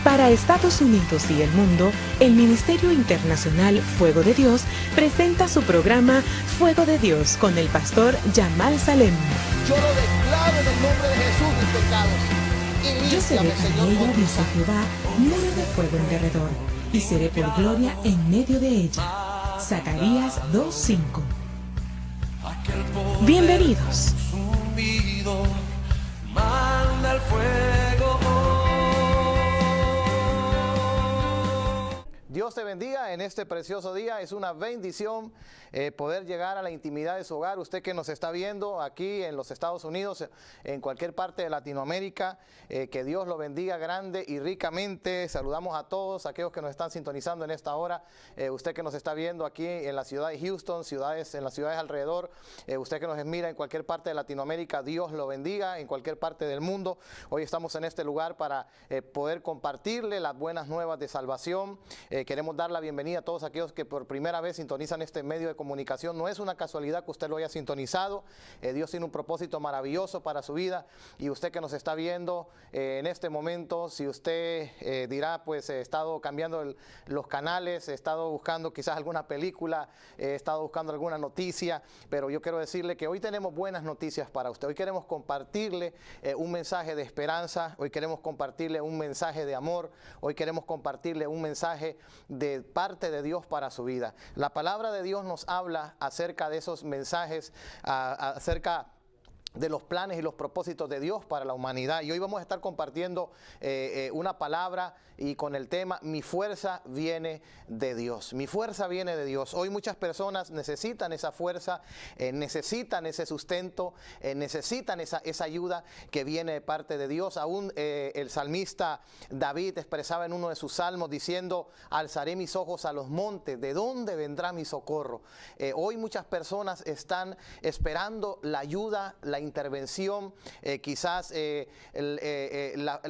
Para Estados Unidos y el mundo, el Ministerio Internacional Fuego de Dios presenta su programa Fuego de Dios con el pastor Yamal Salem. Yo lo declaro en el nombre de Jesús, mis pecados. Yo seré con ella, dice Jehová, muro de fuego en derredor, y seré por gloria en medio de ella. Zacarías 2:5. Bienvenidos. Manda el fuego. Dios te bendiga en este precioso día. Es una bendición poder llegar a la intimidad de su hogar. Usted que nos está viendo aquí en los Estados Unidos, en cualquier parte de Latinoamérica, que Dios lo bendiga grande y ricamente. Saludamos a todos aquellos que nos están sintonizando en esta hora. Usted que nos está viendo aquí en la ciudad de Houston, en las ciudades alrededor. Usted que nos mira en cualquier parte de Latinoamérica, Dios lo bendiga en cualquier parte del mundo. Hoy estamos en este lugar para poder compartirle las buenas nuevas de salvación. Queremos dar la bienvenida a todos aquellos que por primera vez sintonizan este medio de comunicación. No es una casualidad que usted lo haya sintonizado. Dios tiene un propósito maravilloso para su vida. Y usted que nos está viendo en este momento, si usted dirá, pues he estado cambiando los canales, he estado buscando quizás alguna película, he estado buscando alguna noticia, pero yo quiero decirle que hoy tenemos buenas noticias para usted. Hoy queremos compartirle un mensaje de esperanza, hoy queremos compartirle un mensaje de amor, hoy queremos compartirle un mensaje de parte de Dios para su vida. La palabra de Dios nos habla acerca de esos mensajes, acerca de los planes y los propósitos de Dios para la humanidad. Y hoy vamos a estar compartiendo una palabra y con el tema Mi fuerza viene de Dios. Mi fuerza viene de Dios. Hoy muchas personas necesitan esa fuerza, necesitan ese sustento, necesitan esa ayuda que viene de parte de Dios. Aún el salmista David expresaba en uno de sus salmos diciendo: alzaré mis ojos a los montes, ¿de dónde vendrá mi socorro? Hoy muchas personas están esperando la ayuda, la intervención, quizás la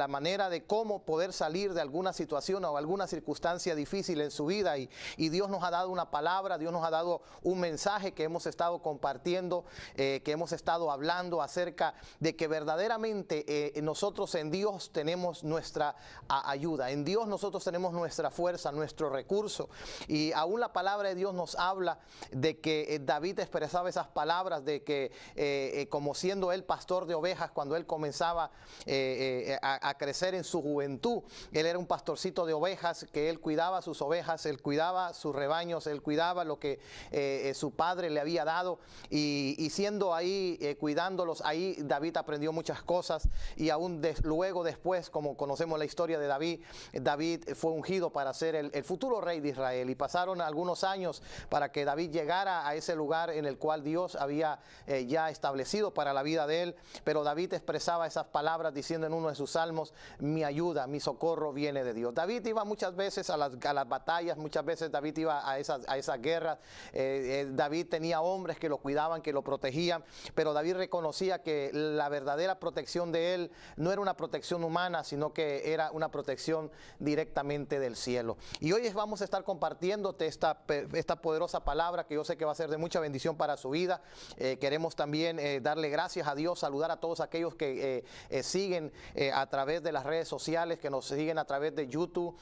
manera de cómo poder salir de alguna situación o alguna circunstancia difícil en su vida, y Dios nos ha dado una palabra, Dios nos ha dado un mensaje que hemos estado compartiendo, que hemos estado hablando acerca de que verdaderamente nosotros en Dios tenemos nuestra ayuda, en Dios nosotros tenemos nuestra fuerza, nuestro recurso. Y aún la palabra de Dios nos habla de que David expresaba esas palabras de que como siendo él pastor de ovejas, cuando él comenzaba a crecer en su juventud, él era un pastorcito de ovejas, que él cuidaba sus ovejas, él cuidaba sus rebaños, él cuidaba lo que su padre le había dado, y siendo ahí, cuidándolos, ahí David aprendió muchas cosas. Y aún luego después, como conocemos la historia de David, David fue ungido para ser el futuro rey de Israel, y pasaron algunos años para que David llegara a ese lugar en el cual Dios había ya establecido para la vida de él. Pero David expresaba esas palabras diciendo en uno de sus salmos: mi ayuda, mi socorro viene de Dios. David iba muchas veces a las batallas, muchas veces David iba a esas guerras. David tenía hombres que lo cuidaban, que lo protegían, pero David reconocía que la verdadera protección de él no era una protección humana, sino que era una protección directamente del cielo. Y hoy vamos a estar compartiéndote esta poderosa palabra, que yo sé que va a ser de mucha bendición para su vida. Queremos también darle gracias a Dios, saludar a todos aquellos que siguen a través de las redes sociales, que nos siguen a través de YouTube,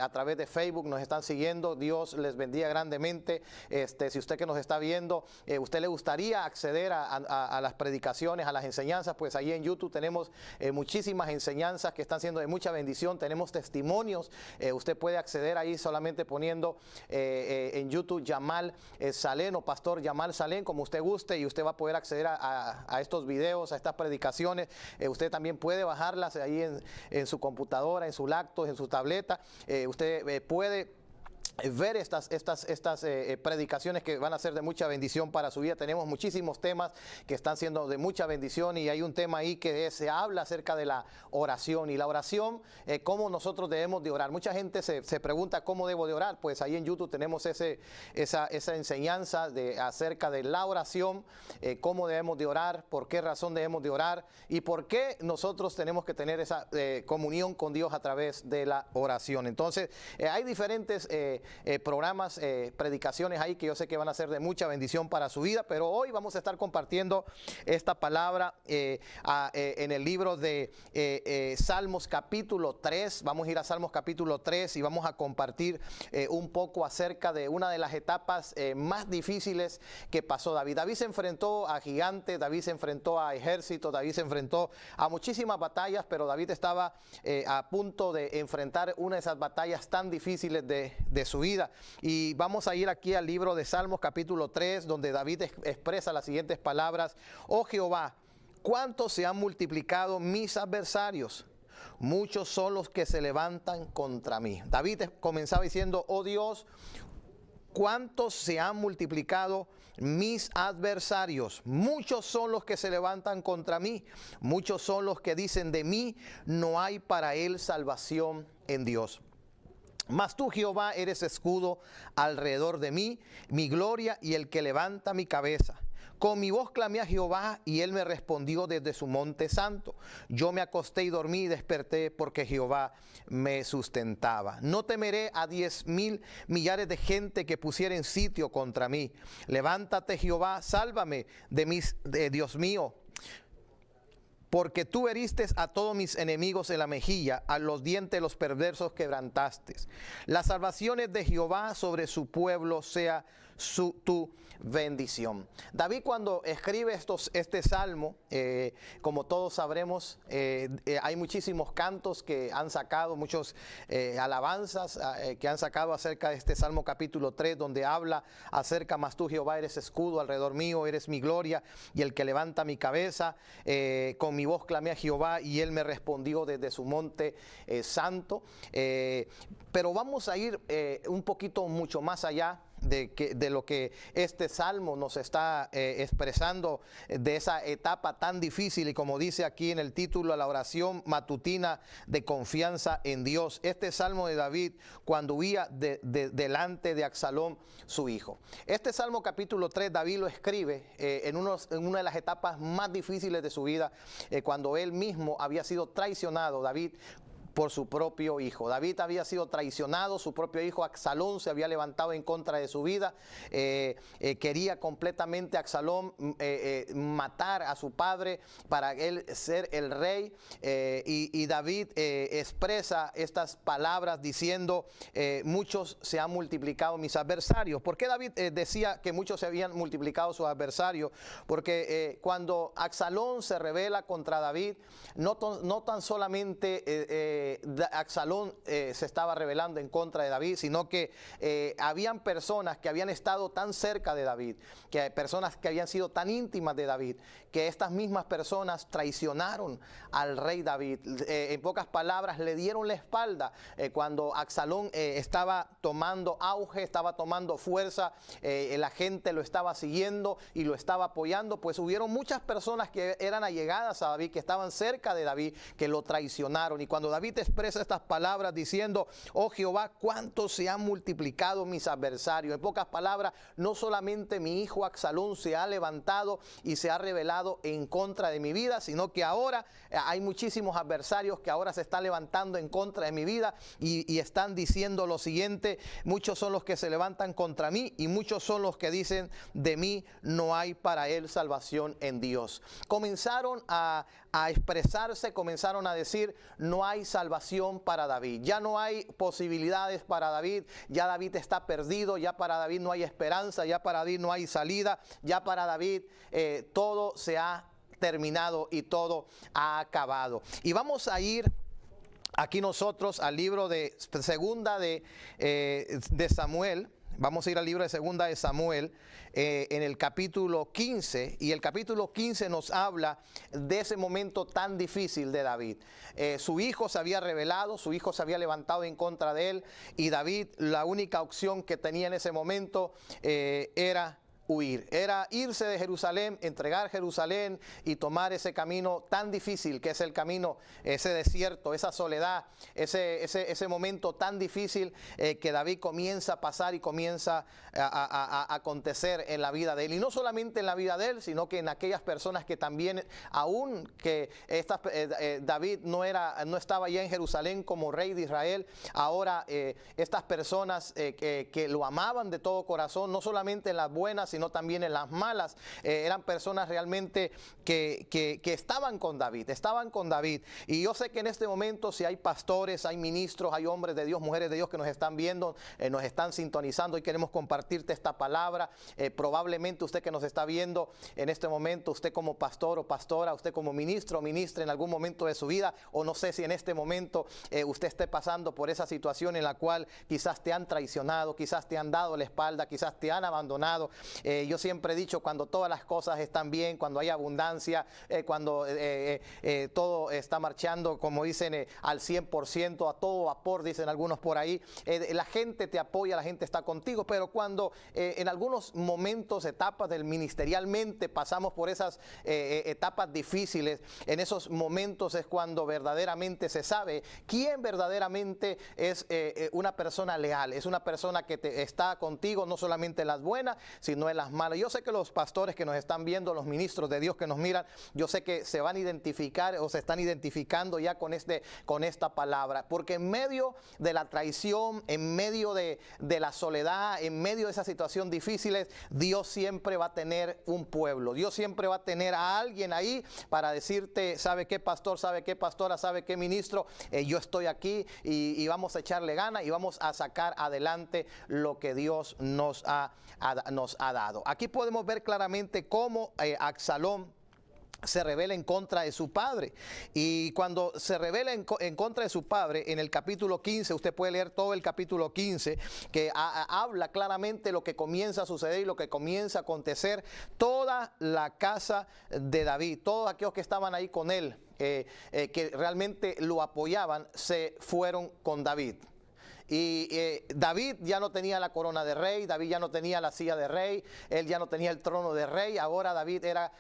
a través de Facebook, nos están siguiendo. Dios les bendiga grandemente. Si usted que nos está viendo, usted le gustaría acceder a las predicaciones, a las enseñanzas, pues ahí en YouTube tenemos muchísimas enseñanzas que están siendo de mucha bendición. Tenemos testimonios. Usted puede acceder ahí solamente poniendo en YouTube Yamal Salem o Pastor Yamal Salem, como usted guste, y usted va a poder acceder a estos videos, a estas predicaciones. Usted también puede bajarlas ahí en su computadora, en su laptop, en su tableta. Usted puede ver estas predicaciones que van a ser de mucha bendición para su vida. Tenemos muchísimos temas que están siendo de mucha bendición, y hay un tema ahí que se habla acerca de la oración, y la oración, cómo nosotros debemos de orar. Mucha gente se pregunta cómo debo de orar. Pues ahí en YouTube tenemos esa enseñanza acerca de la oración, cómo debemos de orar, por qué razón debemos de orar y por qué nosotros tenemos que tener esa comunión con Dios a través de la oración. Entonces hay diferentes programas, predicaciones ahí que yo sé que van a ser de mucha bendición para su vida, pero hoy vamos a estar compartiendo esta palabra en el libro de Salmos capítulo 3. Vamos a ir a Salmos capítulo 3 y vamos a compartir un poco acerca de una de las etapas más difíciles que pasó David. David se enfrentó a gigantes, David se enfrentó a ejércitos, David se enfrentó a muchísimas batallas, pero David estaba a punto de enfrentar una de esas batallas tan difíciles de su vida. Y vamos a ir aquí al libro de Salmos capítulo 3, donde David expresa las siguientes palabras: oh Jehová, cuánto se han multiplicado mis adversarios, muchos son los que se levantan contra mí. David comenzaba diciendo: oh Dios, cuántos se han multiplicado mis adversarios, muchos son los que se levantan contra mí, muchos son los que dicen de mí, no hay para él salvación en Dios. Mas tú, Jehová, eres escudo alrededor de mí, mi gloria y el que levanta mi cabeza. Con mi voz clamé a Jehová y él me respondió desde su monte santo. Yo me acosté y dormí y desperté porque Jehová me sustentaba. No temeré a 10,000 millares de gente que pusieren sitio contra mí. Levántate, Jehová, sálvame de Dios mío. Porque tú heriste a todos mis enemigos en la mejilla, a los dientes de los perversos quebrantaste. La salvación es de Jehová, sobre su pueblo sea tu bendición. David, cuando escribe este salmo, como todos sabremos, hay muchísimos cantos que han sacado, muchos alabanzas que han sacado acerca de este Salmo capítulo 3, donde habla acerca: mas tú, Jehová, eres escudo alrededor mío, eres mi gloria y el que levanta mi cabeza. Con mi voz clamé a Jehová y él me respondió desde su monte santo. Pero vamos a ir un poquito mucho más allá de lo que este salmo nos está expresando, de esa etapa tan difícil, y como dice aquí en el título, la oración matutina de confianza en Dios. Este salmo de David cuando huía delante de Absalón, su hijo. Este salmo capítulo 3 David lo escribe en una de las etapas más difíciles de su vida, cuando él mismo había sido traicionado, David, por su propio hijo. David había sido traicionado, su propio hijo Absalón se había levantado en contra de su vida, quería completamente Absalón matar a su padre para él ser el rey, y David expresa estas palabras diciendo: muchos se han multiplicado mis adversarios. ¿Por qué David decía que muchos se habían multiplicado sus adversarios? Porque cuando Absalón se rebela contra David, no tan solamente Absalón se estaba rebelando en contra de David, sino que habían personas que habían estado tan cerca de David, que personas que habían sido tan íntimas de David, que estas mismas personas traicionaron al rey David. En pocas palabras, le dieron la espalda cuando Absalón estaba tomando auge, estaba tomando fuerza, la gente lo estaba siguiendo y lo estaba apoyando. Pues hubieron muchas personas que eran allegadas a David, que estaban cerca de David, que lo traicionaron. Y cuando David expresa estas palabras diciendo: oh Jehová, cuánto se han multiplicado mis adversarios, en pocas palabras, no solamente mi hijo Absalón se ha levantado y se ha rebelado en contra de mi vida, sino que ahora hay muchísimos adversarios que ahora se están levantando en contra de mi vida y están diciendo lo siguiente: muchos son los que se levantan contra mí y muchos son los que dicen de mí, no hay para él salvación en Dios. Comenzaron a expresarse, comenzaron a decir: no hay salvación para David, ya no hay posibilidades para David, ya David está perdido, ya para David no hay esperanza, ya para David no hay salida, ya para David todo se ha terminado y todo ha acabado. Y vamos a ir aquí nosotros al libro de segunda de Samuel. Vamos a ir al libro de segunda de Samuel, en el capítulo 15, y el capítulo 15 nos habla de ese momento tan difícil de David. Su hijo se había rebelado, su hijo se había levantado en contra de él, y David, la única opción que tenía en ese momento era huir. Era irse de Jerusalén, entregar Jerusalén y tomar ese camino tan difícil que es el camino, ese desierto, esa soledad, ese momento tan difícil que David comienza a pasar y comienza a acontecer en la vida de él. Y no solamente en la vida de él, sino que en aquellas personas que también, aún que David no estaba ya en Jerusalén como rey de Israel, ahora estas personas que lo amaban de todo corazón, no solamente en las buenas, sino también en las malas, eran personas realmente que estaban con David, Y yo sé que en este momento, si hay pastores, hay ministros, hay hombres de Dios, mujeres de Dios que nos están viendo, nos están sintonizando y queremos compartirte esta palabra. Probablemente usted que nos está viendo en este momento, usted como pastor o pastora, usted como ministro o ministra en algún momento de su vida, o no sé si en este momento usted esté pasando por esa situación en la cual quizás te han traicionado, quizás te han dado la espalda, quizás te han abandonado. Yo siempre he dicho, cuando todas las cosas están bien, cuando hay abundancia, cuando todo está marchando, como dicen, al 100%, a todo vapor, dicen algunos por ahí, la gente te apoya, la gente está contigo. Pero cuando en algunos momentos, etapas del ministerialmente pasamos por esas etapas difíciles, en esos momentos es cuando verdaderamente se sabe quién verdaderamente es una persona leal, es una persona que está contigo no solamente en las buenas, sino en las malas. Yo sé que los pastores que nos están viendo, los ministros de Dios que nos miran, yo sé que se van a identificar o se están identificando ya con esta palabra, porque en medio de la traición, en medio de la soledad, en medio de esas situaciones difíciles, Dios siempre va a tener un pueblo, Dios siempre va a tener a alguien ahí para decirte, ¿sabe qué, pastor? ¿Sabe qué, pastora? ¿Sabe qué, ministro? Yo estoy aquí y vamos a echarle ganas y vamos a sacar adelante lo que Dios nos ha dado. Aquí podemos ver claramente cómo Absalón se rebela en contra de su padre. Y cuando se rebela en contra de su padre, en el capítulo 15, usted puede leer todo el capítulo 15, que habla claramente lo que comienza a suceder y lo que comienza a acontecer. Toda la casa de David, todos aquellos que estaban ahí con él, que realmente lo apoyaban, se fueron con David. Y David ya no tenía la corona de rey, David ya no tenía la silla de rey, él ya no tenía el trono de rey. Ahora David era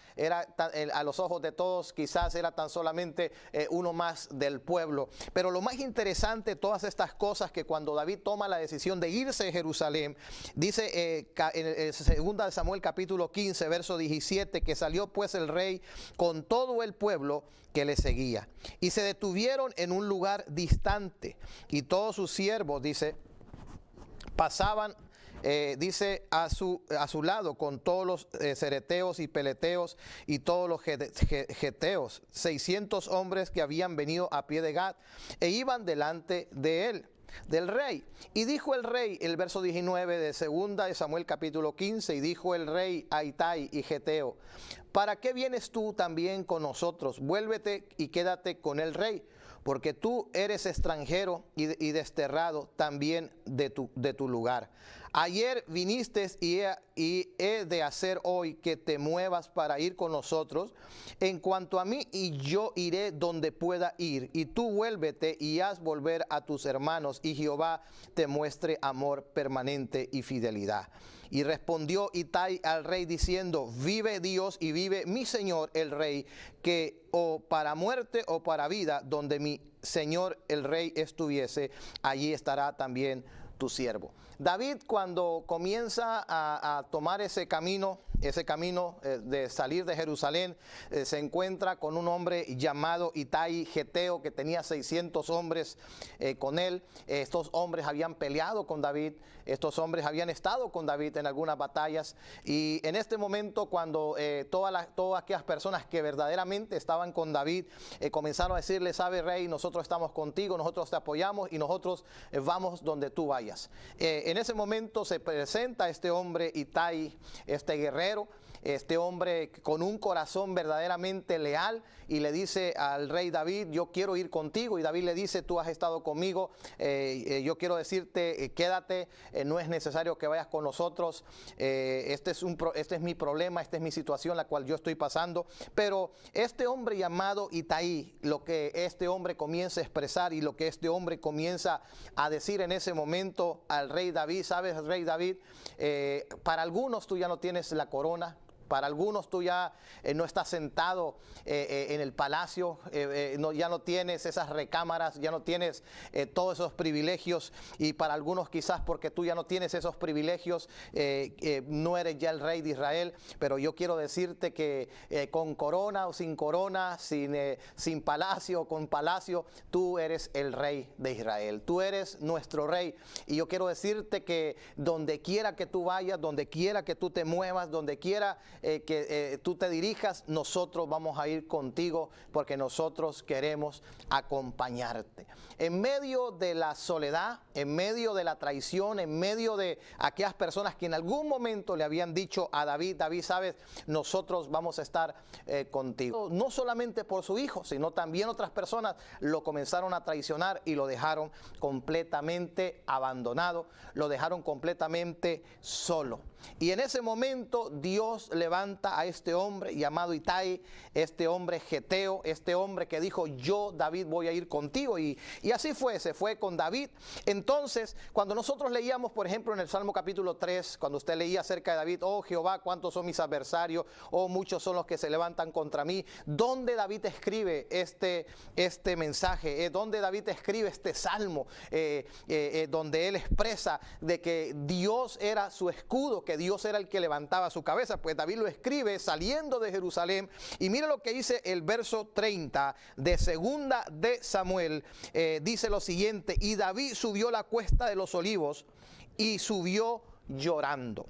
a los ojos de todos, quizás era tan solamente uno más del pueblo. Pero lo más interesante de todas estas cosas, que cuando David toma la decisión de irse de Jerusalén, dice en 2 Samuel capítulo 15, verso 17, que salió pues el rey con todo el pueblo que le seguía, y se detuvieron en un lugar distante, y todos sus siervos, dice, pasaban, dice, a su lado, con todos los cereteos y peleteos y todos los geteos, 600 hombres que habían venido a pie de Gad, e iban delante de él, del rey. Y dijo el rey, el verso 19 de 2 de Samuel capítulo 15, y dijo el rey a Itai y Geteo, ¿para qué vienes tú también con nosotros? Vuélvete y quédate con el rey, porque tú eres extranjero y desterrado también de tu lugar. Ayer viniste y he de hacer hoy que te muevas para ir con nosotros. En cuanto a mí, y yo iré donde pueda ir, y tú vuélvete y haz volver a tus hermanos, y Jehová te muestre amor permanente y fidelidad. Y respondió Itai al rey diciendo, vive Dios y vive mi señor el rey, que o para muerte o para vida, donde mi señor el rey estuviese, allí estará también tu siervo. David, cuando comienza a tomar ese camino de salir de Jerusalén, se encuentra con un hombre llamado Itai Geteo, que tenía 600 hombres con él. Estos hombres habían peleado con David, estos hombres habían estado con David en algunas batallas, y en este momento, cuando todas aquellas personas que verdaderamente estaban con David comenzaron a decirle, sabe rey, nosotros estamos contigo, nosotros te apoyamos y nosotros vamos donde tú vayas. En ese momento se presenta este hombre Itai, este guerrero, este hombre con un corazón verdaderamente leal, y le dice al rey David, yo quiero ir contigo. Y David le dice, tú has estado conmigo, yo quiero decirte, quédate, no es necesario que vayas con nosotros, este es mi problema, esta es mi situación la cual yo estoy pasando. Pero este hombre llamado Itai, lo que este hombre comienza a expresar y lo que este hombre comienza a decir en ese momento al rey David, ¿sabes, rey David? Para algunos tú ya no tienes la corona. Para algunos tú ya no estás sentado en el palacio, ya no tienes esas recámaras, ya no tienes todos esos privilegios. Y para algunos quizás porque tú ya no tienes esos privilegios, no eres ya el rey de Israel. Pero yo quiero decirte que con corona o sin corona, sin palacio o con palacio, tú eres el rey de Israel. Tú eres nuestro rey. Y yo quiero decirte que donde quiera que tú vayas, donde quiera que tú te muevas, donde quiera que tú te dirijas, nosotros vamos a ir contigo porque nosotros queremos acompañarte. En medio de la soledad, en medio de la traición, en medio de aquellas personas que en algún momento le habían dicho a David, David, sabes, nosotros vamos a estar contigo. No solamente por su hijo, sino también otras personas lo comenzaron a traicionar y lo dejaron completamente abandonado, lo dejaron completamente solo. Y en ese momento Dios levanta a este hombre llamado Itai, este hombre geteo, este hombre que dijo, yo David voy a ir contigo. Y así fue, se fue con David. Entonces, cuando nosotros leíamos, por ejemplo, en el Salmo capítulo 3, cuando usted leía acerca de David, oh Jehová, cuántos son mis adversarios, oh muchos son los que se levantan contra mí. ¿Dónde David escribe este mensaje? ¿Dónde David escribe este salmo? Donde él expresa de que Dios era su escudo, que Dios era el que levantaba su cabeza. Pues David lo escribe saliendo de Jerusalén. Y mire lo que dice el verso 30 de segunda de Samuel. Dice lo siguiente: y David subió la cuesta de los olivos y subió llorando,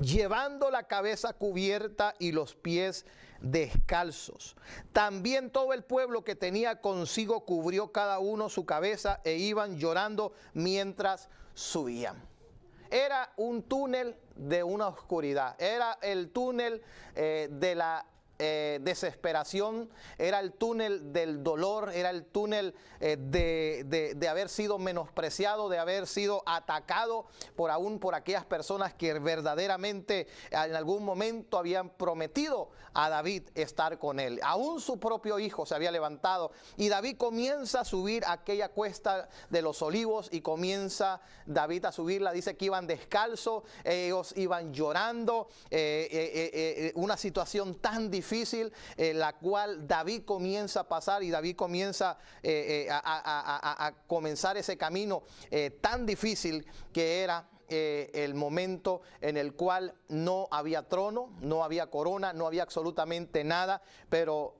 llevando la cabeza cubierta y los pies descalzos. También todo el pueblo que tenía consigo cubrió cada uno su cabeza e iban llorando mientras subían. Era un túnel de una oscuridad, era el túnel de la desesperación, era el túnel del dolor, era el túnel de haber sido menospreciado, de haber sido atacado por aquellas personas que verdaderamente en algún momento habían prometido a David estar con él. Aún su propio hijo se había levantado y David comienza a subir aquella cuesta de los olivos y comienza David a subirla. Dice que iban descalzos, ellos iban llorando, una situación tan difícil, la cual David comienza a pasar, y David comienza a comenzar ese camino tan difícil que era el momento en el cual no había trono, no había corona, no había absolutamente nada, pero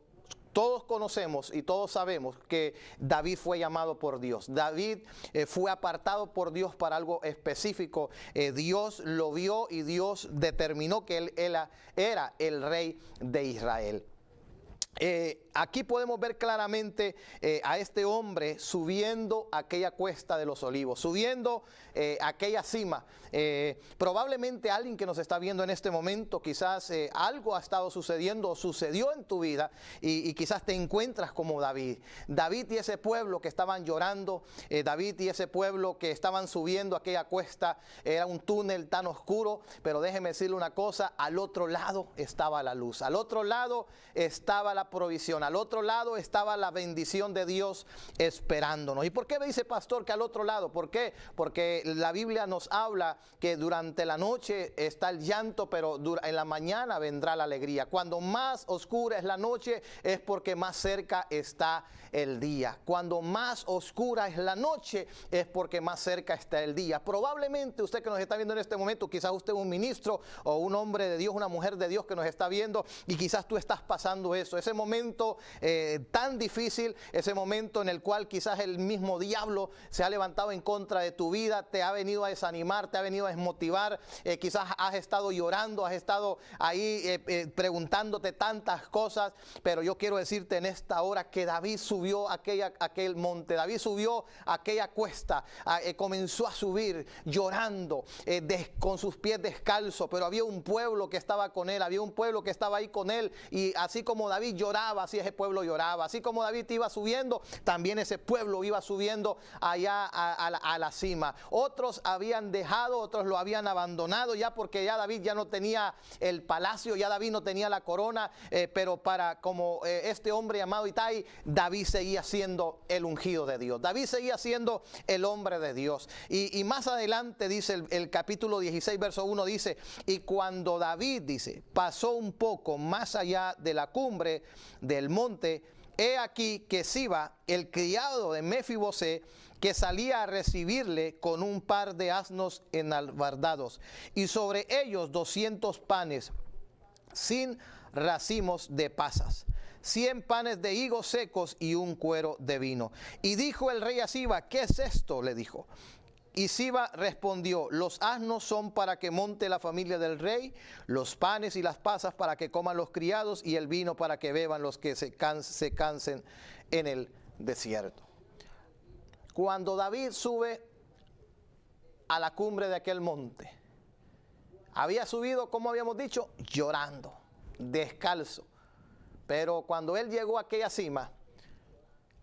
todos conocemos y todos sabemos que David fue llamado por Dios. David fue apartado por Dios para algo específico. Dios lo vio y Dios determinó que él era el rey de Israel. Aquí podemos ver claramente a este hombre subiendo aquella cuesta de los olivos, subiendo aquella cima. Probablemente alguien que nos está viendo en este momento, quizás algo ha estado sucediendo o sucedió en tu vida y quizás te encuentras como David. David y ese pueblo que estaban llorando, David y ese pueblo que estaban subiendo aquella cuesta, era un túnel tan oscuro, pero déjeme decirle una cosa, al otro lado estaba la luz, al otro lado estaba la provisión, al otro lado estaba la bendición de Dios esperándonos. ¿Y por qué me dice pastor que al otro lado? ¿Por qué? Porque la Biblia nos habla que durante la noche está el llanto, pero en la mañana vendrá la alegría. Cuando más oscura es la noche es porque más cerca está el día. Cuando más oscura es la noche es porque más cerca está el día. Probablemente usted que nos está viendo en este momento, quizás usted es un ministro o un hombre de Dios, una mujer de Dios que nos está viendo, y quizás tú estás pasando eso, ese momento tan difícil, ese momento en el cual quizás el mismo diablo se ha levantado en contra de tu vida, te ha venido a desanimar, te ha venido a desmotivar, quizás has estado llorando, has estado ahí preguntándote tantas cosas, pero yo quiero decirte en esta hora que David subió aquel monte, David subió aquella cuesta, comenzó a subir llorando, con sus pies descalzos, pero había un pueblo que estaba con él, había un pueblo que estaba ahí con él, y así como David lloraba, así ese pueblo lloraba, así como David iba subiendo, también ese pueblo iba subiendo allá a la cima. Otros habían dejado, otros lo habían abandonado ya, porque ya David ya no tenía el palacio, ya David no tenía la corona, pero como este hombre llamado Itai, David seguía siendo el ungido de Dios, David seguía siendo el hombre de Dios. Y más adelante dice el capítulo 16 verso 1, dice: y cuando David, dice, pasó un poco más allá de la cumbre del monte, he aquí que Siba, el criado de Mefibosé, que salía a recibirle con un par de asnos enalbardados, y sobre ellos 200 panes sin racimos de pasas, 100 panes de higos secos y un cuero de vino. Y dijo el rey a Siba: ¿qué es esto?, le dijo. Y Siba respondió: los asnos son para que monte la familia del rey, los panes y las pasas para que coman los criados, y el vino para que beban los que se cansen en el desierto. Cuando David sube a la cumbre de aquel monte, había subido, como habíamos dicho, llorando, descalzo. Pero cuando él llegó a aquella cima,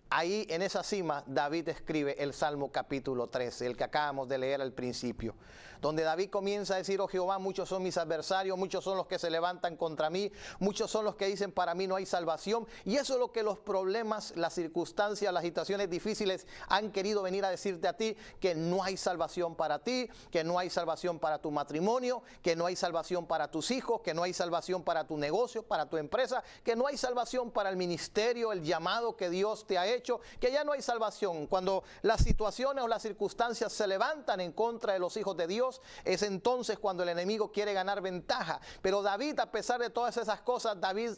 ahí en esa cima David escribe el Salmo capítulo 13, el que acabamos de leer al principio, donde David comienza a decir: oh Jehová, muchos son mis adversarios, muchos son los que se levantan contra mí, muchos son los que dicen para mí no hay salvación. Y eso es lo que los problemas, las circunstancias, las situaciones difíciles han querido venir a decirte a ti: que no hay salvación para ti, que no hay salvación para tu matrimonio, que no hay salvación para tus hijos, que no hay salvación para tu negocio, para tu empresa, que no hay salvación para el ministerio, el llamado que Dios te ha hecho, que ya no hay salvación. Cuando las situaciones o las circunstancias se levantan en contra de los hijos de Dios, es entonces cuando el enemigo quiere ganar ventaja. Pero David, a pesar de todas esas cosas, David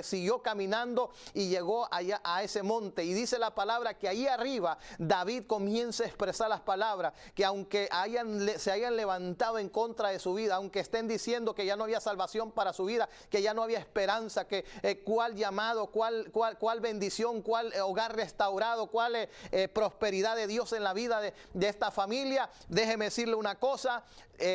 siguió caminando y llegó allá a ese monte, y dice la palabra que ahí arriba David comienza a expresar las palabras, que aunque se hayan levantado en contra de su vida, aunque estén diciendo que ya no había salvación para su vida, que ya no había esperanza, que cuál llamado, cuál bendición, cuál hogar restaurado, cuál prosperidad de Dios en la vida de esta familia, déjeme decirle una cosa: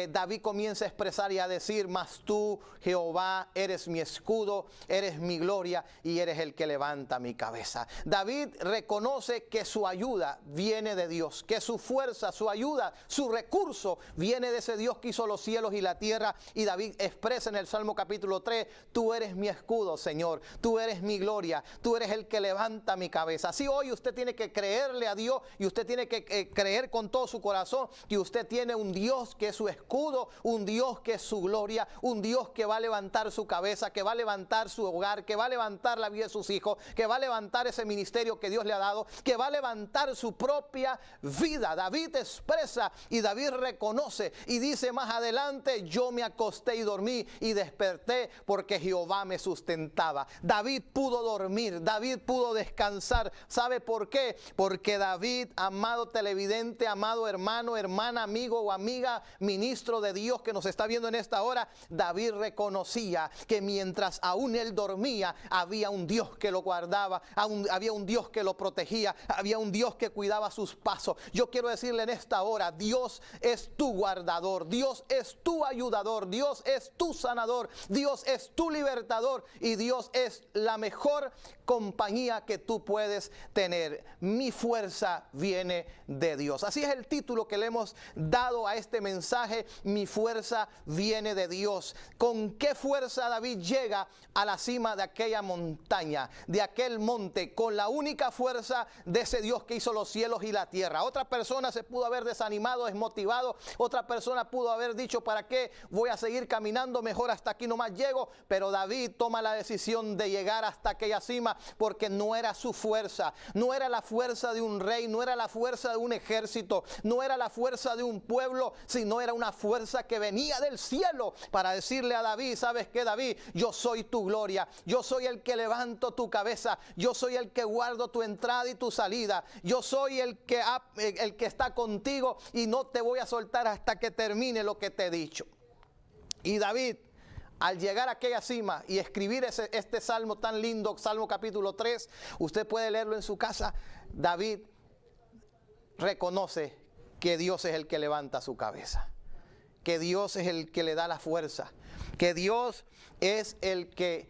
David comienza a expresar y a decir: mas tú, Jehová, eres mi escudo, eres mi gloria y eres el que levanta mi cabeza. David reconoce que su ayuda viene de Dios, que su fuerza, su ayuda, su recurso viene de ese Dios que hizo los cielos y la tierra. Y David expresa en el Salmo capítulo 3: tú eres mi escudo, Señor, tú eres mi gloria, tú eres el que levanta mi cabeza. Así hoy usted tiene que creerle a Dios, y usted tiene que creer con todo su corazón que usted tiene un Dios que es su escudo, un Dios que es su gloria, un Dios que va a levantar su cabeza, que va a levantar su hogar, que va a levantar la vida de sus hijos, que va a levantar ese ministerio que Dios le ha dado, que va a levantar su propia vida. David expresa y David reconoce y dice más adelante: yo me acosté y dormí y desperté porque Jehová me sustentaba. David pudo dormir, David pudo descansar. ¿Sabe por qué? Porque David, amado televidente, amado hermano, hermana, amigo o amiga, ministro de Dios que nos está viendo en esta hora, David reconocía que mientras aún él dormía, había un Dios que lo guardaba, había un Dios que lo protegía, había un Dios que cuidaba sus pasos. Yo quiero decirle en esta hora: Dios es tu guardador, Dios es tu ayudador, Dios es tu sanador, Dios es tu libertador, y Dios es la mejor compañía que tú puedes tener. Mi fuerza viene de Dios. Así es el título que le hemos dado a este mensaje: mi fuerza viene de Dios. ¿Con qué fuerza David llega a la cima de aquella montaña, de aquel monte? Con la única fuerza de ese Dios que hizo los cielos y la tierra. Otra persona se pudo haber desanimado, desmotivado, otra persona pudo haber dicho: ¿para qué voy a seguir caminando? Mejor hasta aquí nomás llego. Pero David toma la decisión de llegar hasta aquella cima, porque no era su fuerza, no era la fuerza de un rey, no era la fuerza de un ejército, no era la fuerza de un pueblo, sino era una fuerza que venía del cielo para decirle a David, ¿sabes qué, David? Yo soy tu gloria, yo soy el que levanto tu cabeza, yo soy el que guardo tu entrada y tu salida, yo soy el que está contigo y no te voy a soltar hasta que termine lo que te he dicho. Y David, al llegar a aquella cima y escribir este salmo tan lindo, Salmo capítulo 3, usted puede leerlo en su casa, David reconoce que Dios es el que levanta su cabeza, que Dios es el que le da la fuerza, que Dios es el que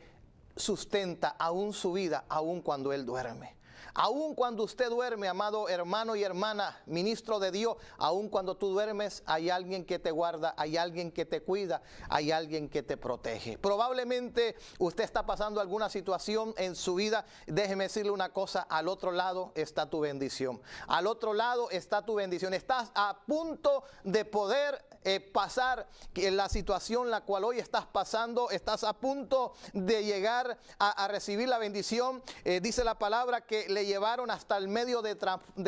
sustenta aún su vida, aún cuando Él duerme. Aún cuando usted duerme, amado hermano y hermana, ministro de Dios, aún cuando tú duermes, hay alguien que te guarda, hay alguien que te cuida, hay alguien que te protege. Probablemente usted está pasando alguna situación en su vida. Déjeme decirle una cosa, al otro lado está tu bendición. Al otro lado está tu bendición. Estás a punto de poder pasar la situación la cual hoy estás pasando. Estás a punto de llegar a recibir la bendición. Dice la palabra que le llevaron hasta el medio de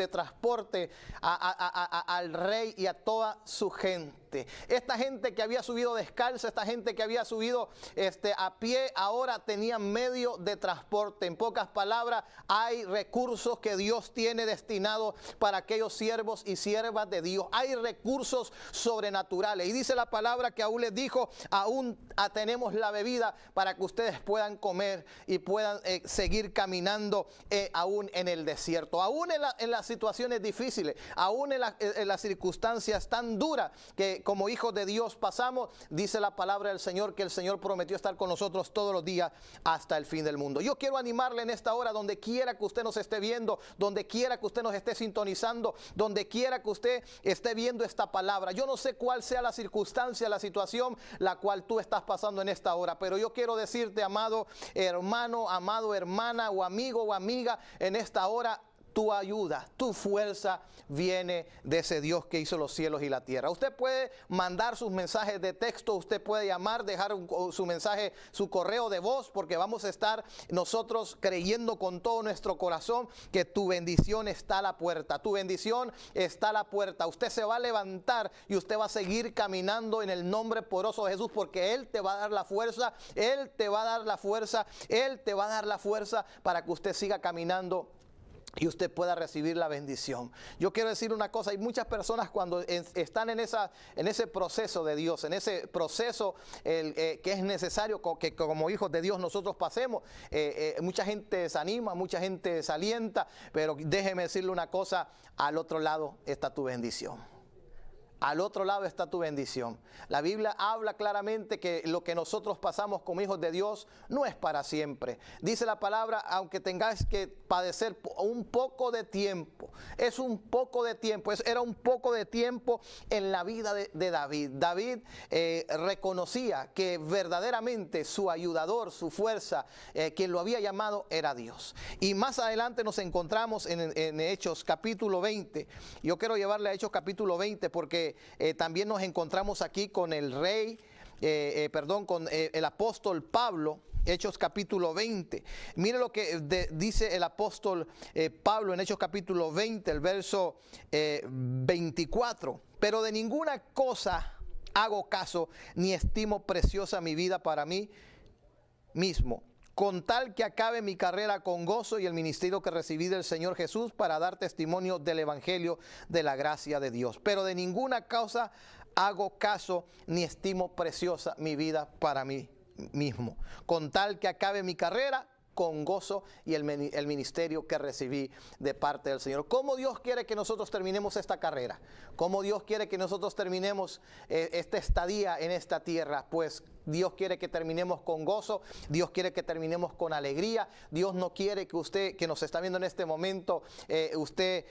transporte al rey y a toda su gente. Esta gente que había subido descalza, esta gente que había subido a pie, ahora tenía medio de transporte. En pocas palabras, hay recursos que Dios tiene destinados para aquellos siervos y siervas de Dios. Hay recursos sobrenaturales. Y dice la palabra que aún les dijo, aún tenemos la bebida para que ustedes puedan comer y puedan seguir caminando aún en el desierto, aún en las situaciones difíciles, aún en las circunstancias tan duras que como hijos de Dios pasamos. Dice la palabra del Señor que el Señor prometió estar con nosotros todos los días hasta el fin del mundo. Yo quiero animarle en esta hora, donde quiera que usted nos esté viendo, donde quiera que usted nos esté sintonizando, donde quiera que usted esté viendo esta palabra. Yo no sé cuál sea la circunstancia, la situación la cual tú estás pasando en esta hora, pero yo quiero decirte, amado hermano, amado hermana o amigo o amiga, en esta hora tu ayuda, tu fuerza viene de ese Dios que hizo los cielos y la tierra. Usted puede mandar sus mensajes de texto, usted puede llamar, dejar su mensaje, su correo de voz, porque vamos a estar nosotros creyendo con todo nuestro corazón que tu bendición está a la puerta. Tu bendición está a la puerta. Usted se va a levantar y usted va a seguir caminando en el nombre poderoso de Jesús, porque Él te va a dar la fuerza, Él te va a dar la fuerza, Él te va a dar la fuerza para que usted siga caminando y usted pueda recibir la bendición. Yo quiero decir una cosa, hay muchas personas cuando están en ese proceso de Dios, en ese proceso que es necesario que como hijos de Dios nosotros pasemos. Mucha gente desanima, mucha gente desalienta, pero déjeme decirle una cosa, al otro lado está tu bendición. Al otro lado está tu bendición. La Biblia habla claramente que lo que nosotros pasamos como hijos de Dios no es para siempre. Dice la palabra, aunque tengáis que padecer un poco de tiempo. Es un poco de tiempo. Era un poco de tiempo en la vida de David. David reconocía que verdaderamente su ayudador, su fuerza, quien lo había llamado era Dios. Y más adelante nos encontramos en Hechos capítulo 20. Yo quiero llevarle a Hechos capítulo 20 porque también nos encontramos aquí con el rey, con el apóstol Pablo. Hechos capítulo 20. Mire lo que dice el apóstol Pablo en Hechos capítulo 20, el verso 24. Pero de ninguna cosa hago caso, ni estimo preciosa mi vida para mí mismo, con tal que acabe mi carrera con gozo y el ministerio que recibí del Señor Jesús para dar testimonio del evangelio de la gracia de Dios. Pero de ninguna causa hago caso, ni estimo preciosa mi vida para mí mismo, con tal que acabe mi carrera con gozo y el ministerio que recibí de parte del Señor. ¿Cómo Dios quiere que nosotros terminemos esta carrera? ¿Cómo Dios quiere que nosotros terminemos esta estadía en esta tierra? Pues Dios quiere que terminemos con gozo, Dios quiere que terminemos con alegría. Dios no quiere que usted, que nos está viendo en este momento, usted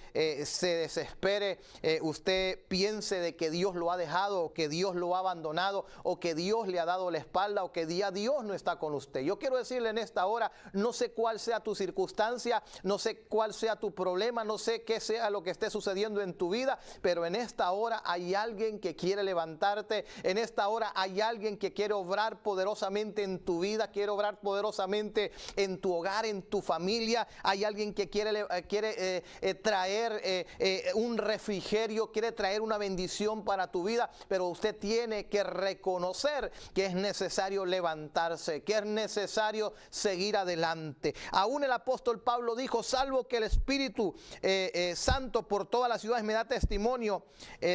se desespere, usted piense de que Dios lo ha dejado, o que Dios lo ha abandonado, o que Dios le ha dado la espalda, o que Dios no está con usted. Yo quiero decirle en esta hora, no sé cuál sea tu circunstancia, no sé cuál sea tu problema, no sé qué sea lo que esté sucediendo en tu vida, pero en esta hora hay alguien que quiere levantarte, en esta hora hay alguien que quiere obrar obrar poderosamente en tu vida, quiere obrar poderosamente en tu hogar, en tu familia. Hay alguien que quiere traer un refrigerio, quiere traer una bendición para tu vida, pero usted tiene que reconocer que es necesario levantarse, que es necesario seguir adelante. Aún el apóstol Pablo dijo: salvo que el Espíritu Santo por todas las ciudades me da testimonio,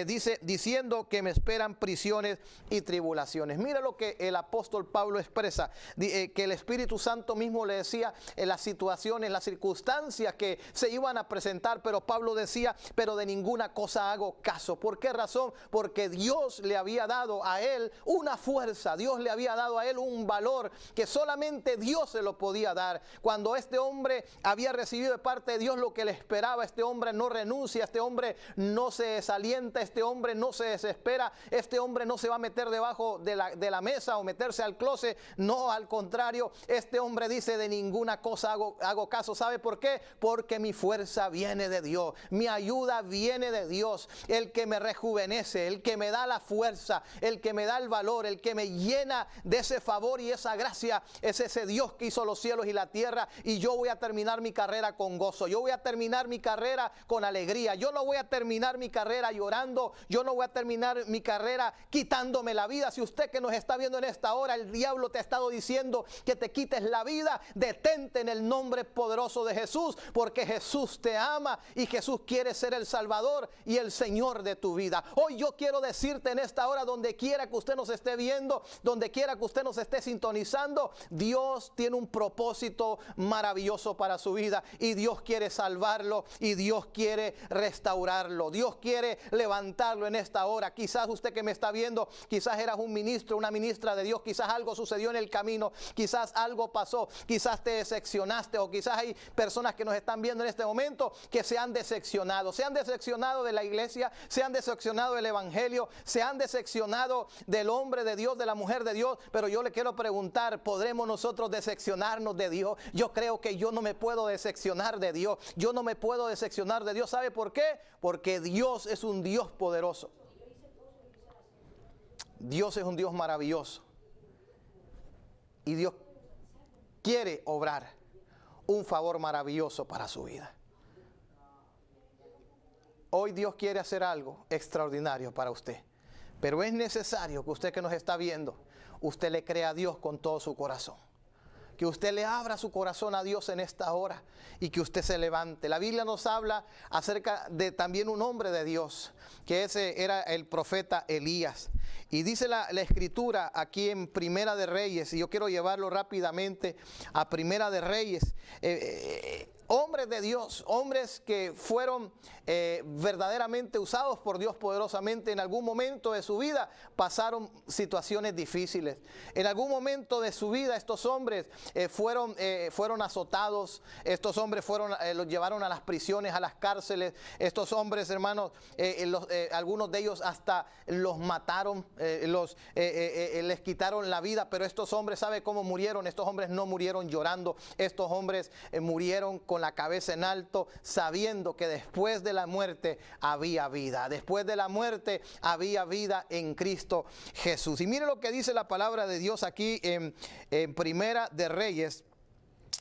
diciendo que me esperan prisiones y tribulaciones. Mira lo que el apóstol Pablo expresa, que el Espíritu Santo mismo le decía en las situaciones, las circunstancias que se iban a presentar, pero Pablo decía: pero de ninguna cosa hago caso. ¿Por qué razón? Porque Dios le había dado a él una fuerza, Dios le había dado a él un valor que solamente Dios se lo podía dar. Cuando este hombre había recibido de parte de Dios lo que le esperaba, este hombre no renuncia, este hombre no se desalienta, este hombre no se desespera, este hombre no se va a meter debajo de la mesa o meterse al closet. No, al contrario, este hombre dice: de ninguna cosa hago caso. ¿Sabe por qué? Porque mi fuerza viene de Dios, mi ayuda viene de Dios, el que me rejuvenece, el que me da la fuerza, el que me da el valor, el que me llena de ese favor y esa gracia, es ese Dios que hizo los cielos y la tierra. Y yo voy a terminar mi carrera con gozo, yo voy a terminar mi carrera con alegría, yo no voy a terminar mi carrera llorando, yo no voy a terminar mi carrera quitándome la vida. Si usted que nos está viendo en esta hora, el diablo te ha estado diciendo que te quites la vida, detente en el nombre poderoso de Jesús, porque Jesús te ama y Jesús quiere ser el Salvador y el Señor de tu vida. Hoy yo quiero decirte en esta hora, donde quiera que usted nos esté viendo, donde quiera que usted nos esté sintonizando, Dios tiene un propósito maravilloso para su vida, y Dios quiere salvarlo, y Dios quiere restaurarlo, Dios quiere levantarlo en esta hora. Quizás usted que me está viendo, quizás eras un ministro, una ministra de Dios, quizás algo sucedió en el camino, quizás algo pasó, quizás te decepcionaste, o quizás hay personas que nos están viendo en este momento que se han decepcionado de la iglesia, se han decepcionado del evangelio, se han decepcionado del hombre de Dios, de la mujer de Dios. Pero yo le quiero preguntar: ¿podremos nosotros decepcionarnos de Dios? Yo creo que yo no me puedo decepcionar de Dios, yo no me puedo decepcionar de Dios. ¿Sabe por qué? Porque Dios es un Dios poderoso, Dios es un Dios maravilloso, y Dios quiere obrar un favor maravilloso para su vida. Hoy Dios quiere hacer algo extraordinario para usted, pero es necesario que usted que nos está viendo, usted le crea a Dios con todo su corazón, que usted le abra su corazón a Dios en esta hora y que usted se levante. La Biblia nos habla acerca de también un hombre de Dios, que ese era el profeta Elías. Y dice la Escritura aquí en Primera de Reyes, y yo quiero llevarlo rápidamente a Primera de Reyes. Hombres de Dios, hombres que fueron verdaderamente usados por Dios poderosamente. En algún momento de su vida pasaron situaciones difíciles. En algún momento de su vida estos hombres fueron azotados. Estos hombres los llevaron a las prisiones, a las cárceles. Estos hombres, hermanos, algunos de ellos hasta los mataron, les quitaron la vida. Pero estos hombres, ¿sabe cómo murieron? Estos hombres no murieron llorando. Estos hombres murieron con la cabeza en alto, sabiendo que después de la muerte había vida. Después de la muerte había vida en Cristo Jesús. Y mire lo que dice la palabra de Dios aquí en Primera de Reyes.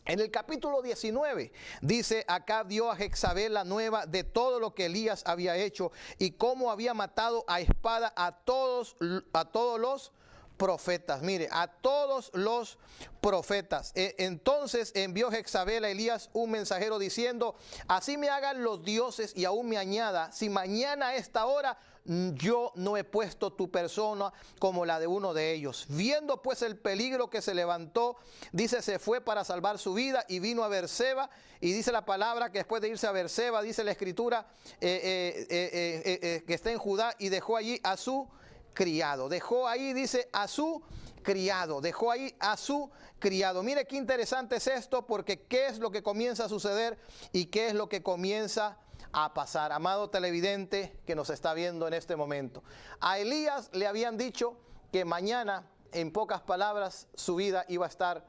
En el capítulo 19 dice: Acab dio a Jezabel la nueva de todo lo que Elías había hecho y cómo había matado a espada a todos los profetas. Mire, a todos los profetas. Entonces envió Jezabel a Elías un mensajero diciendo: así me hagan los dioses y aún me añada, si mañana a esta hora yo no he puesto tu persona como la de uno de ellos. Viendo pues el peligro que se levantó, dice, se fue para salvar su vida y vino a Beerseba. Y dice la palabra que después de irse a Beerseba, dice la Escritura que está en Judá, y dejó allí a su criado. Dejó ahí, dice, a su criado. Dejó ahí a su criado. Mire qué interesante es esto, porque qué es lo que comienza a suceder y qué es lo que comienza a pasar. Amado televidente que nos está viendo en este momento, a Elías le habían dicho que mañana, en pocas palabras, su vida iba a estar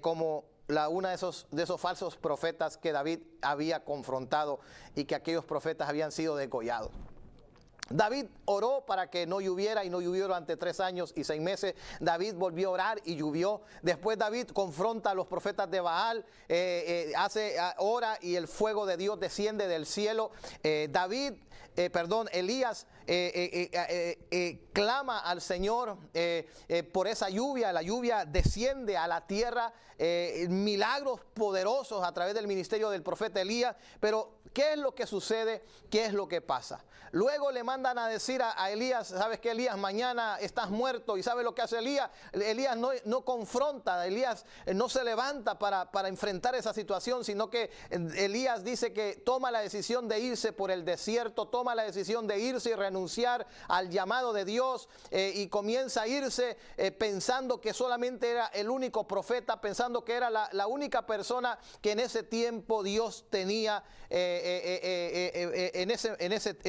como una de esos falsos profetas que David había confrontado, y que aquellos profetas habían sido degollados. David oró para que no lloviera y no llovió durante 3 años y 6 meses. David volvió a orar y llovió. Después David confronta a los profetas de Baal, ora y el fuego de Dios desciende del cielo. Elías clama al Señor por esa lluvia. La lluvia desciende a la tierra, milagros poderosos a través del ministerio del profeta Elías. Pero ¿qué es lo que sucede? ¿Qué es lo que pasa? Luego le mandan a decir a Elías, ¿sabes qué, Elías? Mañana estás muerto. ¿Y sabe lo que hace Elías? Elías no confronta, Elías no se levanta para enfrentar esa situación, sino que Elías dice que toma la decisión de irse por el desierto, toma la decisión de irse y renunciar al llamado de Dios, y comienza a irse pensando que solamente era el único profeta, pensando que era la única persona que en ese tiempo Dios tenía en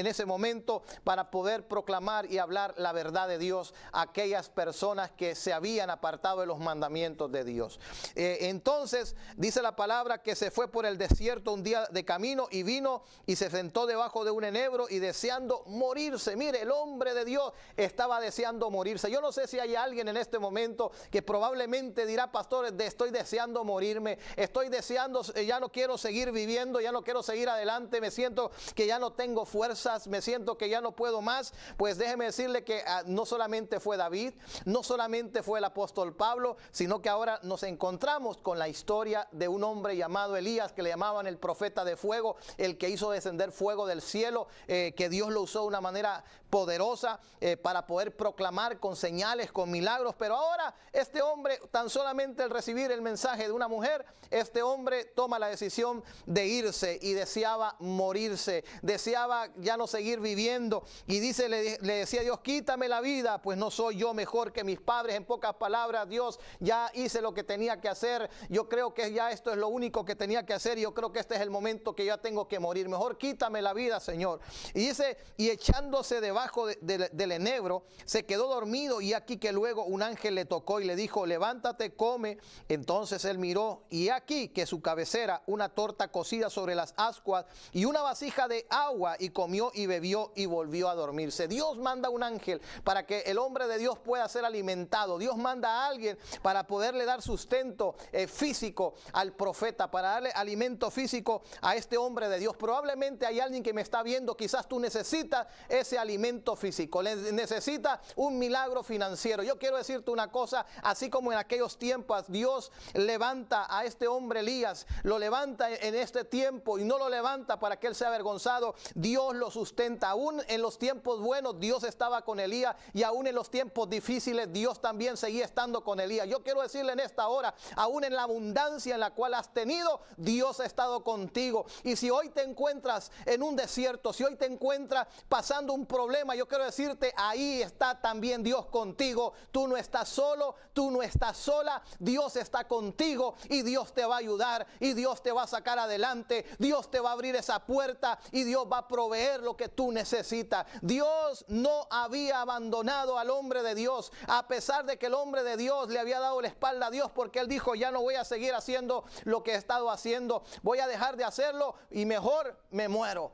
ese momento para poder proclamar y hablar la verdad de Dios a aquellas personas que se habían apartado de los mandamientos de Dios. Entonces dice la palabra que se fue por el desierto un día de camino y vino y se sentó debajo de un enebro y deseando morirse. Mire, el hombre de Dios estaba deseando morirse. Yo no sé si hay alguien en este momento que probablemente dirá: pastor, estoy deseando morirme, estoy deseando, ya no quiero seguir viviendo, ya no quiero seguir adelante, me siento que ya no tengo fuerzas, me siento que ya no puedo más. Pues déjeme decirle que no solamente fue David, no solamente fue el apóstol Pablo, sino que ahora nos encontramos con la historia de un hombre llamado Elías, que le llamaban el profeta de fuego, el que hizo descender fuego del cielo, que Dios lo usó de una manera poderosa para poder proclamar con señales, con milagros. Pero ahora este hombre, tan solamente al recibir el mensaje de una mujer, este hombre toma la decisión de irse y deseaba morirse, deseaba ya no seguir viviendo, y dice, le decía a Dios: quítame la vida, pues no soy yo mejor que mis padres. En pocas palabras, Dios, ya hice lo que tenía que hacer, yo creo que ya esto es lo único que tenía que hacer, yo creo que este es el momento que ya tengo que morir, mejor quítame la vida, Señor. Y dice, y echándose debajo del enebro, se quedó dormido, y aquí que luego un ángel le tocó y le dijo: levántate, come. Entonces él miró, y aquí que su cabecera una torta cocida sobre las ascuas y una vasija de agua, y comió y bebió y volvió a dormirse. Dios manda un ángel para que el hombre de Dios pueda ser alimentado. Dios manda a alguien para poderle dar sustento físico al profeta, para darle alimento físico a este hombre de Dios. Probablemente hay alguien que me está viendo, quizás tú necesitas ese alimento físico, necesitas un milagro financiero. Yo quiero decirte una cosa: así como en aquellos tiempos Dios levanta a este hombre Elías, lo levanta en este tiempo, y no lo levanta para que él sea avergonzado, Dios lo sustenta. Aún en los tiempos buenos Dios estaba con Elías, y aún en los tiempos difíciles Dios también seguía estando con Elías. Yo quiero decirle en esta hora, aún en la abundancia en la cual has tenido, Dios ha estado contigo. Y si hoy te encuentras en un desierto, si hoy te encuentras pasando un problema, yo quiero decirte, ahí está también Dios contigo. Tú no estás solo, tú no estás sola, Dios está contigo, y Dios te va a ayudar, y Dios te va a sacar adelante, Dios te va a abrir esa puerta, y Dios va a proveer lo que tú necesitas. Dios no había abandonado al hombre de Dios, a pesar de que el hombre de Dios le había dado la espalda a Dios, porque él dijo: ya no voy a seguir haciendo lo que he estado haciendo, voy a dejar de hacerlo y mejor me muero.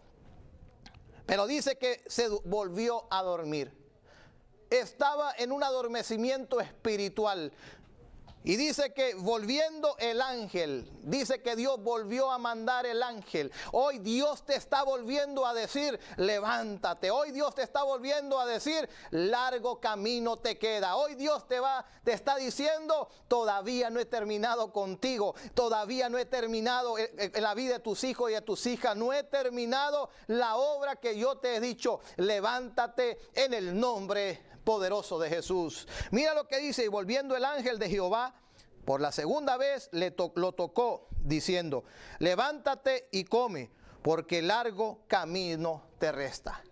Pero dice que se volvió a dormir. Estaba en un adormecimiento espiritual. Y dice que volviendo el ángel, dice que Dios volvió a mandar el ángel. Hoy Dios te está volviendo a decir: levántate. Hoy Dios te está volviendo a decir: largo camino te queda. Hoy Dios te está diciendo: todavía no he terminado contigo. Todavía no he terminado en la vida de tus hijos y de tus hijas. No he terminado la obra que yo te he dicho. Levántate en el nombre poderoso de Jesús. Mira lo que dice: y volviendo el ángel de Jehová por la segunda vez lo tocó, diciendo: levántate y come, porque largo camino te resta.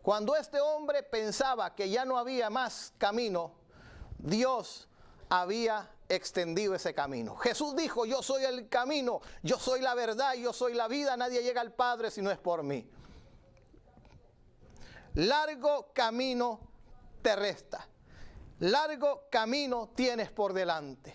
Cuando este hombre pensaba que ya no había más camino, Dios había extendido ese camino. Jesús dijo: yo soy el camino, yo soy la verdad, yo soy la vida, nadie llega al Padre si no es por mí. Largo camino te resta, largo camino tienes por delante.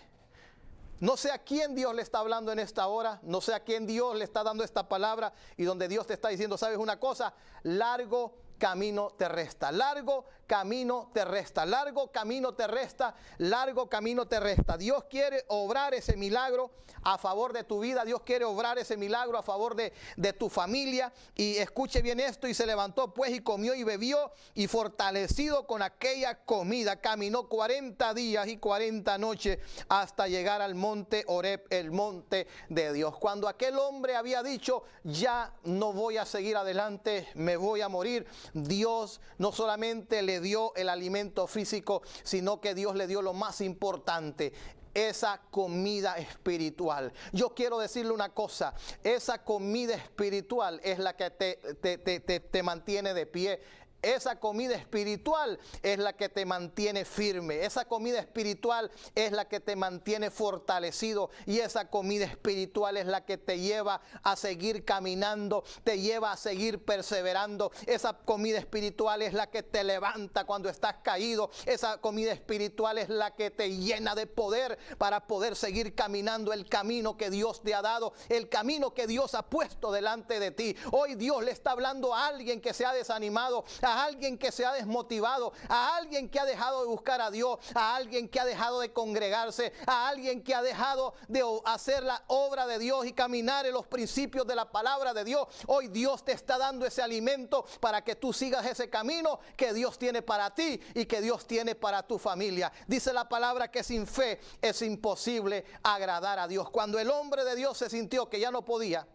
No sé a quién Dios le está hablando en esta hora, no sé a quién Dios le está dando esta palabra, y donde Dios te está diciendo: ¿sabes una cosa? Largo camino te resta. Largo camino te resta. Largo camino te resta. Largo camino te resta. Dios quiere obrar ese milagro a favor de tu vida. Dios quiere obrar ese milagro a favor de tu familia. Y escuche bien esto: y se levantó pues y comió y bebió, y fortalecido con aquella comida caminó 40 días y 40 noches hasta llegar al monte Horeb, el monte de Dios. Cuando aquel hombre había dicho: ya no voy a seguir adelante, me voy a morir, Dios no solamente le dio el alimento físico, sino que Dios le dio lo más importante: esa comida espiritual. Yo quiero decirle una cosa: esa comida espiritual es la que te mantiene de pie. Esa comida espiritual es la que te mantiene firme. Esa comida espiritual es la que te mantiene fortalecido. Y esa comida espiritual es la que te lleva a seguir caminando, te lleva a seguir perseverando. Esa comida espiritual es la que te levanta cuando estás caído. Esa comida espiritual es la que te llena de poder para poder seguir caminando el camino que Dios te ha dado, el camino que Dios ha puesto delante de ti. Hoy Dios le está hablando a alguien que se ha desanimado, a alguien que se ha desmotivado, a alguien que ha dejado de buscar a Dios, a alguien que ha dejado de congregarse, a alguien que ha dejado de hacer la obra de Dios y caminar en los principios de la palabra de Dios. Hoy Dios te está dando ese alimento para que tú sigas ese camino que Dios tiene para ti y que Dios tiene para tu familia. Dice la palabra que sin fe es imposible agradar a Dios. Cuando el hombre de Dios se sintió que ya no podía,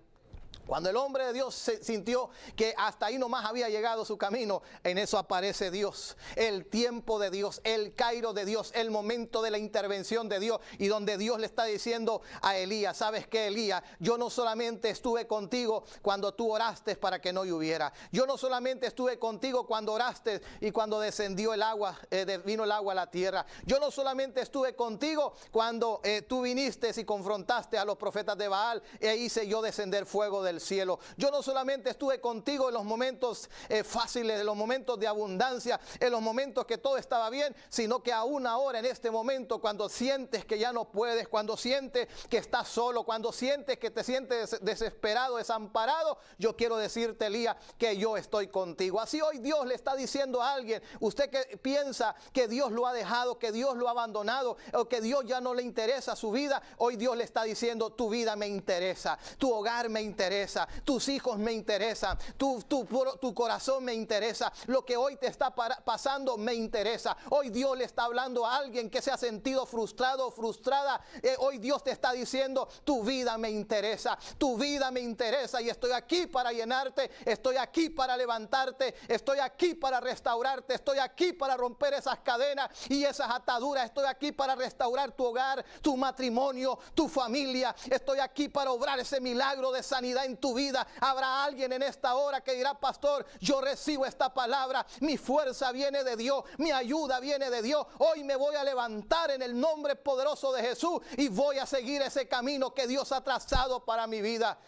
cuando el hombre de Dios se sintió que hasta ahí nomás había llegado su camino, en eso aparece Dios, el tiempo de Dios, el Cairo de Dios, el momento de la intervención de Dios, y donde Dios le está diciendo a Elías: ¿sabes qué, Elías? Yo no solamente estuve contigo cuando tú oraste para que no lloviera, yo no solamente estuve contigo cuando oraste y cuando descendió el agua, vino el agua a la tierra, yo no solamente estuve contigo cuando tú viniste y confrontaste a los profetas de Baal e hice yo descender fuego del cielo. Yo no solamente estuve contigo en los momentos fáciles, en los momentos de abundancia, en los momentos que todo estaba bien, sino que aún ahora, en este momento, cuando sientes que ya no puedes, cuando sientes que estás solo, cuando sientes que te sientes desesperado, desamparado, yo quiero decirte, Elías, que yo estoy contigo. Así hoy Dios le está diciendo a alguien: usted que piensa que Dios lo ha dejado, que Dios lo ha abandonado, o que Dios ya no le interesa su vida, hoy Dios le está diciendo: tu vida me interesa, tu hogar me interesa, tus hijos me interesan, tu corazón me interesa, lo que hoy te está pasando me interesa. Hoy Dios le está hablando a alguien que se ha sentido frustrado o frustrada. Hoy Dios te está diciendo: tu vida me interesa, tu vida me interesa, y estoy aquí para llenarte, estoy aquí para levantarte, estoy aquí para restaurarte, estoy aquí para romper esas cadenas y esas ataduras, estoy aquí para restaurar tu hogar, tu matrimonio, tu familia, estoy aquí para obrar ese milagro de sanidad en tu vida. Habrá alguien en esta hora que dirá: pastor, yo recibo esta palabra, mi fuerza viene de Dios, mi ayuda viene de Dios. Hoy me voy a levantar en el nombre poderoso de Jesús y voy a seguir ese camino que Dios ha trazado para mi vida.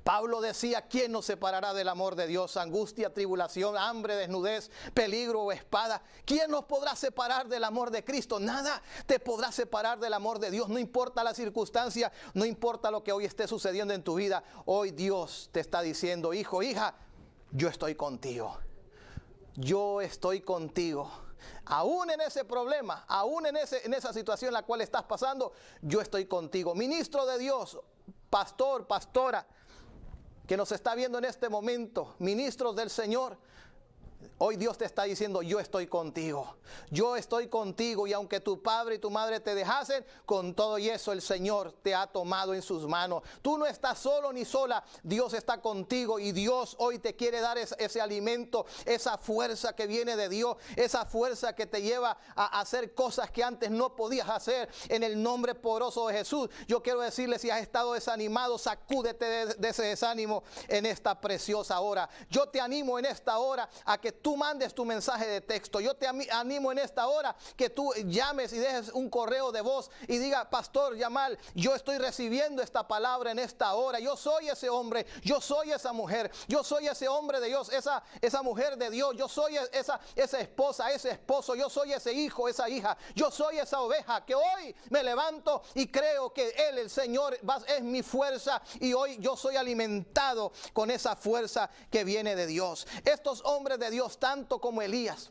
Pablo decía: ¿quién nos separará del amor de Dios? Angustia, tribulación, hambre, desnudez, peligro o espada. ¿Quién nos podrá separar del amor de Cristo? Nada te podrá separar del amor de Dios. No importa la circunstancia, no importa lo que hoy esté sucediendo en tu vida. Hoy Dios te está diciendo: hijo, hija, yo estoy contigo. Yo estoy contigo. Aún en ese problema, aún en esa situación en la cual estás pasando, yo estoy contigo. Ministro de Dios, pastor, pastora, que nos está viendo en este momento, ministros del Señor, hoy Dios te está diciendo: yo estoy contigo, yo estoy contigo, y aunque tu padre y tu madre te dejasen, con todo y eso el Señor te ha tomado en sus manos. Tú no estás solo ni sola, Dios está contigo, y Dios hoy te quiere dar ese alimento, esa fuerza que viene de Dios, esa fuerza que te lleva a hacer cosas que antes no podías hacer. En el nombre poderoso de Jesús, yo quiero decirle: si has estado desanimado, sacúdete de ese desánimo en esta preciosa hora. Yo te animo en esta hora a que tú mandes tu mensaje de texto. Yo te animo en esta hora que tú llames y dejes un correo de voz y diga: Pastor Yamal, yo estoy recibiendo esta palabra en esta hora. Yo soy ese hombre, yo soy esa mujer, yo soy ese hombre de Dios, esa mujer de Dios, yo soy esa esposa, ese esposo, yo soy ese hijo, esa hija, yo soy esa oveja que hoy me levanto y creo que Él, el Señor, es mi fuerza, y hoy yo soy alimentado con esa fuerza que viene de Dios. Estos hombres de Dios, tanto como Elías,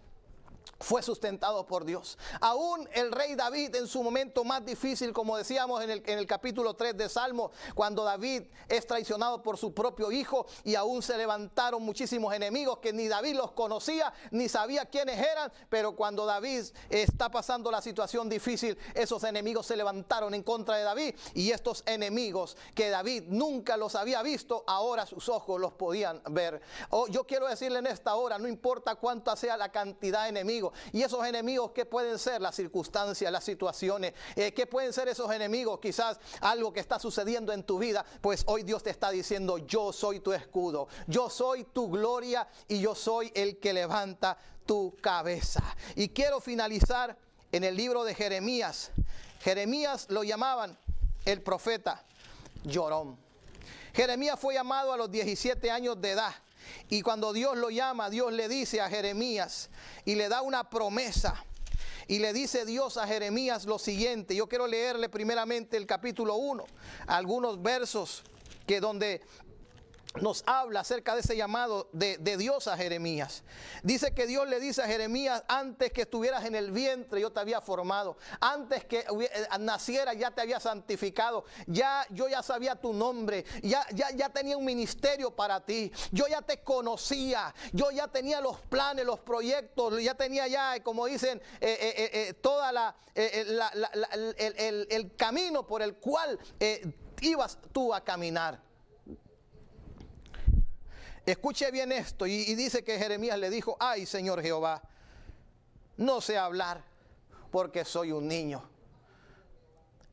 fue sustentado por Dios. Aún el rey David, en su momento más difícil, como decíamos en el capítulo 3 de Salmo, cuando David es traicionado por su propio hijo, y aún se levantaron muchísimos enemigos que ni David los conocía, ni sabía quiénes eran, pero cuando David está pasando la situación difícil, esos enemigos se levantaron en contra de David, y estos enemigos que David nunca los había visto, ahora sus ojos los podían ver. Yo quiero decirle en esta hora, no importa cuánta sea la cantidad de enemigos. Y esos enemigos, ¿qué pueden ser? Las circunstancias, las situaciones. ¿Qué pueden ser esos enemigos? Quizás algo que está sucediendo en tu vida. Pues hoy Dios te está diciendo: yo soy tu escudo, yo soy tu gloria, y yo soy el que levanta tu cabeza. Y quiero finalizar en el libro de Jeremías. Jeremías lo llamaban el profeta llorón. Jeremías fue llamado a los 17 años de edad. Y cuando Dios lo llama, Dios le dice a Jeremías y le da una promesa. Y le dice Dios a Jeremías lo siguiente. Yo quiero leerle primeramente el capítulo 1, algunos versos que donde nos habla acerca de ese llamado de Dios a Jeremías. Dice que Dios le dice a Jeremías: antes que estuvieras en el vientre yo te había formado, antes que nacieras ya te había santificado, yo ya sabía tu nombre, ya tenía un ministerio para ti, yo ya te conocía, yo ya tenía los planes, los proyectos, ya tenía ya, como dicen, toda el camino por el cual ibas tú a caminar. Escuche bien esto, y dice que Jeremías le dijo: ay, Señor Jehová, no sé hablar porque soy un niño.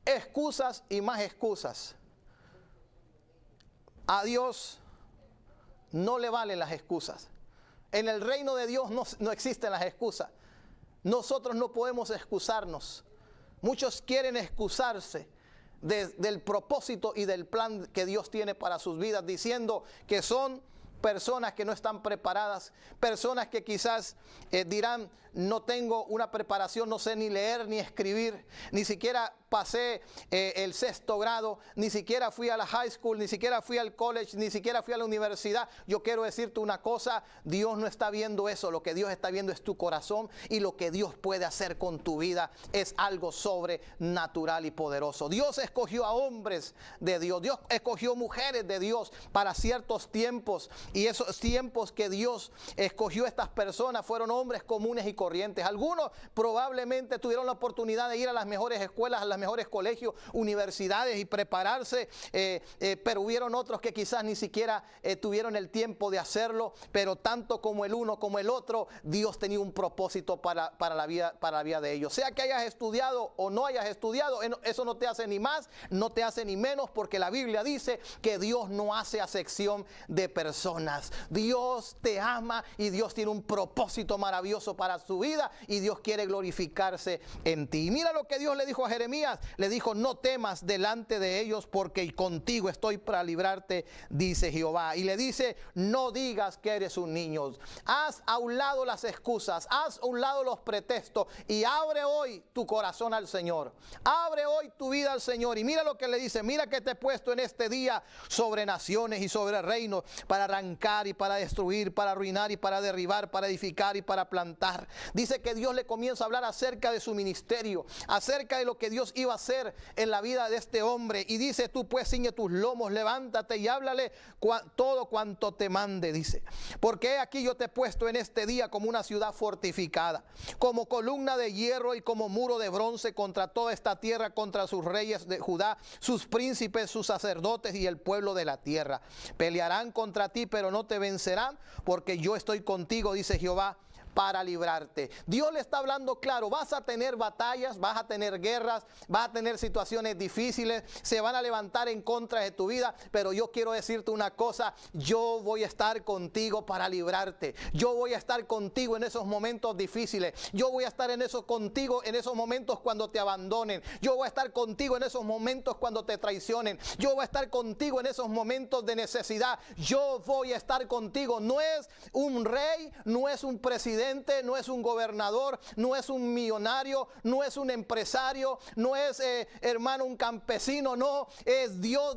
Excusas y más excusas. A Dios no le valen las excusas. En el reino de Dios no existen las excusas. Nosotros no podemos excusarnos. Muchos quieren excusarse del propósito y del plan que Dios tiene para sus vidas, diciendo que son personas que no están preparadas, personas que quizás dirán: no tengo una preparación, no sé ni leer ni escribir, ni siquiera pasé el 6º grado, ni siquiera fui a la high school, ni siquiera fui al college, ni siquiera fui a la universidad. Yo quiero decirte una cosa: Dios no está viendo eso. Lo que Dios está viendo es tu corazón, y lo que Dios puede hacer con tu vida es algo sobrenatural y poderoso. Dios escogió a hombres de Dios, Dios escogió mujeres de Dios para ciertos tiempos, y esos tiempos que Dios escogió a estas personas fueron hombres comunes y corrientes. Algunos probablemente tuvieron la oportunidad de ir a las mejores escuelas, a los mejores colegios, universidades y prepararse, pero hubieron otros que quizás ni siquiera tuvieron el tiempo de hacerlo. Pero tanto como el uno como el otro, Dios tenía un propósito para la vida de ellos. Sea que hayas estudiado o no hayas estudiado, eso no te hace ni más, no te hace ni menos, porque la Biblia dice que Dios no hace acepción de personas. Dios te ama y Dios tiene un propósito maravilloso para su vida, y Dios quiere glorificarse en ti. Y mira lo que Dios le dijo a Jeremías. Le dijo: no temas delante de ellos, porque contigo estoy para librarte, dice Jehová. Y le dice: no digas que eres un niño. Haz a un lado las excusas, haz a un lado los pretextos, y abre hoy tu corazón al Señor. Abre hoy tu vida al Señor. Y mira lo que le dice: mira que te he puesto en este día sobre naciones y sobre reinos, para arrancar y para destruir, para arruinar y para derribar, para edificar y para plantar. Dice que Dios le comienza a hablar acerca de su ministerio, acerca de lo que Dios iba a hacer en la vida de este hombre. Y dice: tú pues ciñe tus lomos, levántate y háblale todo cuanto te mande. Dice: porque aquí yo te he puesto en este día como una ciudad fortificada, como columna de hierro y como muro de bronce contra toda esta tierra, contra sus reyes de Judá, sus príncipes, sus sacerdotes y el pueblo de la tierra. Pelearán contra ti, pero no te vencerán, porque yo estoy contigo, dice Jehová. para librarte. Dios le está hablando claro, vas a tener batallas, vas a tener guerras, vas a tener situaciones difíciles, se van a levantar en contra de tu vida, pero yo quiero decirte una cosa, yo voy a estar contigo para librarte. Yo voy a estar contigo en esos momentos difíciles. Yo voy a estar contigo en esos momentos cuando te abandonen. Yo voy a estar contigo en esos momentos cuando te traicionen. Yo voy a estar contigo en esos momentos de necesidad. Yo voy a estar contigo. No es un rey, no es un presidente, no es un gobernador, no es un millonario, no es un empresario, no es hermano un campesino, no, es Dios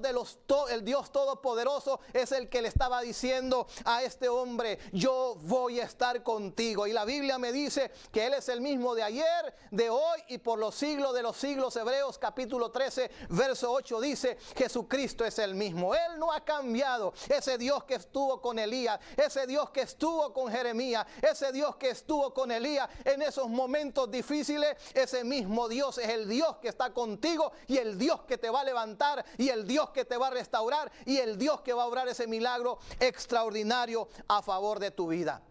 el Dios todopoderoso, es el que le estaba diciendo a este hombre, yo voy a estar contigo. Y la Biblia me dice que Él es el mismo de ayer, de hoy y por los siglos de los siglos. Hebreos capítulo 13 verso 8 dice, Jesucristo es el mismo, Él no ha cambiado. Ese Dios que estuvo con Elías, ese Dios que estuvo con Jeremías, ese Dios que estuvo con Elías en esos momentos difíciles, ese mismo Dios es el Dios que está contigo y el Dios que te va a levantar y el Dios que te va a restaurar y el Dios que va a obrar ese milagro extraordinario a favor de tu vida.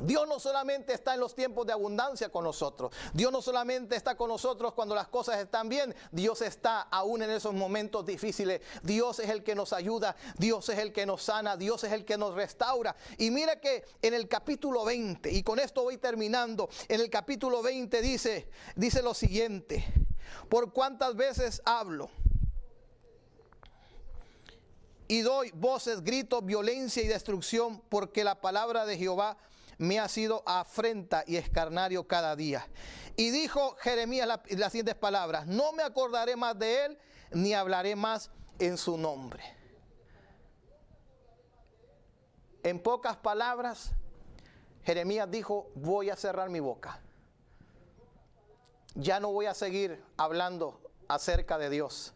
Dios no solamente está en los tiempos de abundancia con nosotros. Dios no solamente está con nosotros cuando las cosas están bien. Dios está aún en esos momentos difíciles. Dios es el que nos ayuda. Dios es el que nos sana. Dios es el que nos restaura. Y mire que en el capítulo 20, y con esto voy terminando, en el capítulo 20 dice lo siguiente: por cuántas veces hablo y doy voces, gritos, violencia y destrucción, porque la palabra de Jehová me ha sido afrenta y escarnario cada día. Y dijo Jeremías las siguientes palabras: no me acordaré más de él, ni hablaré más en su nombre. En pocas palabras, Jeremías dijo, voy a cerrar mi boca. Ya no voy a seguir hablando acerca de Dios.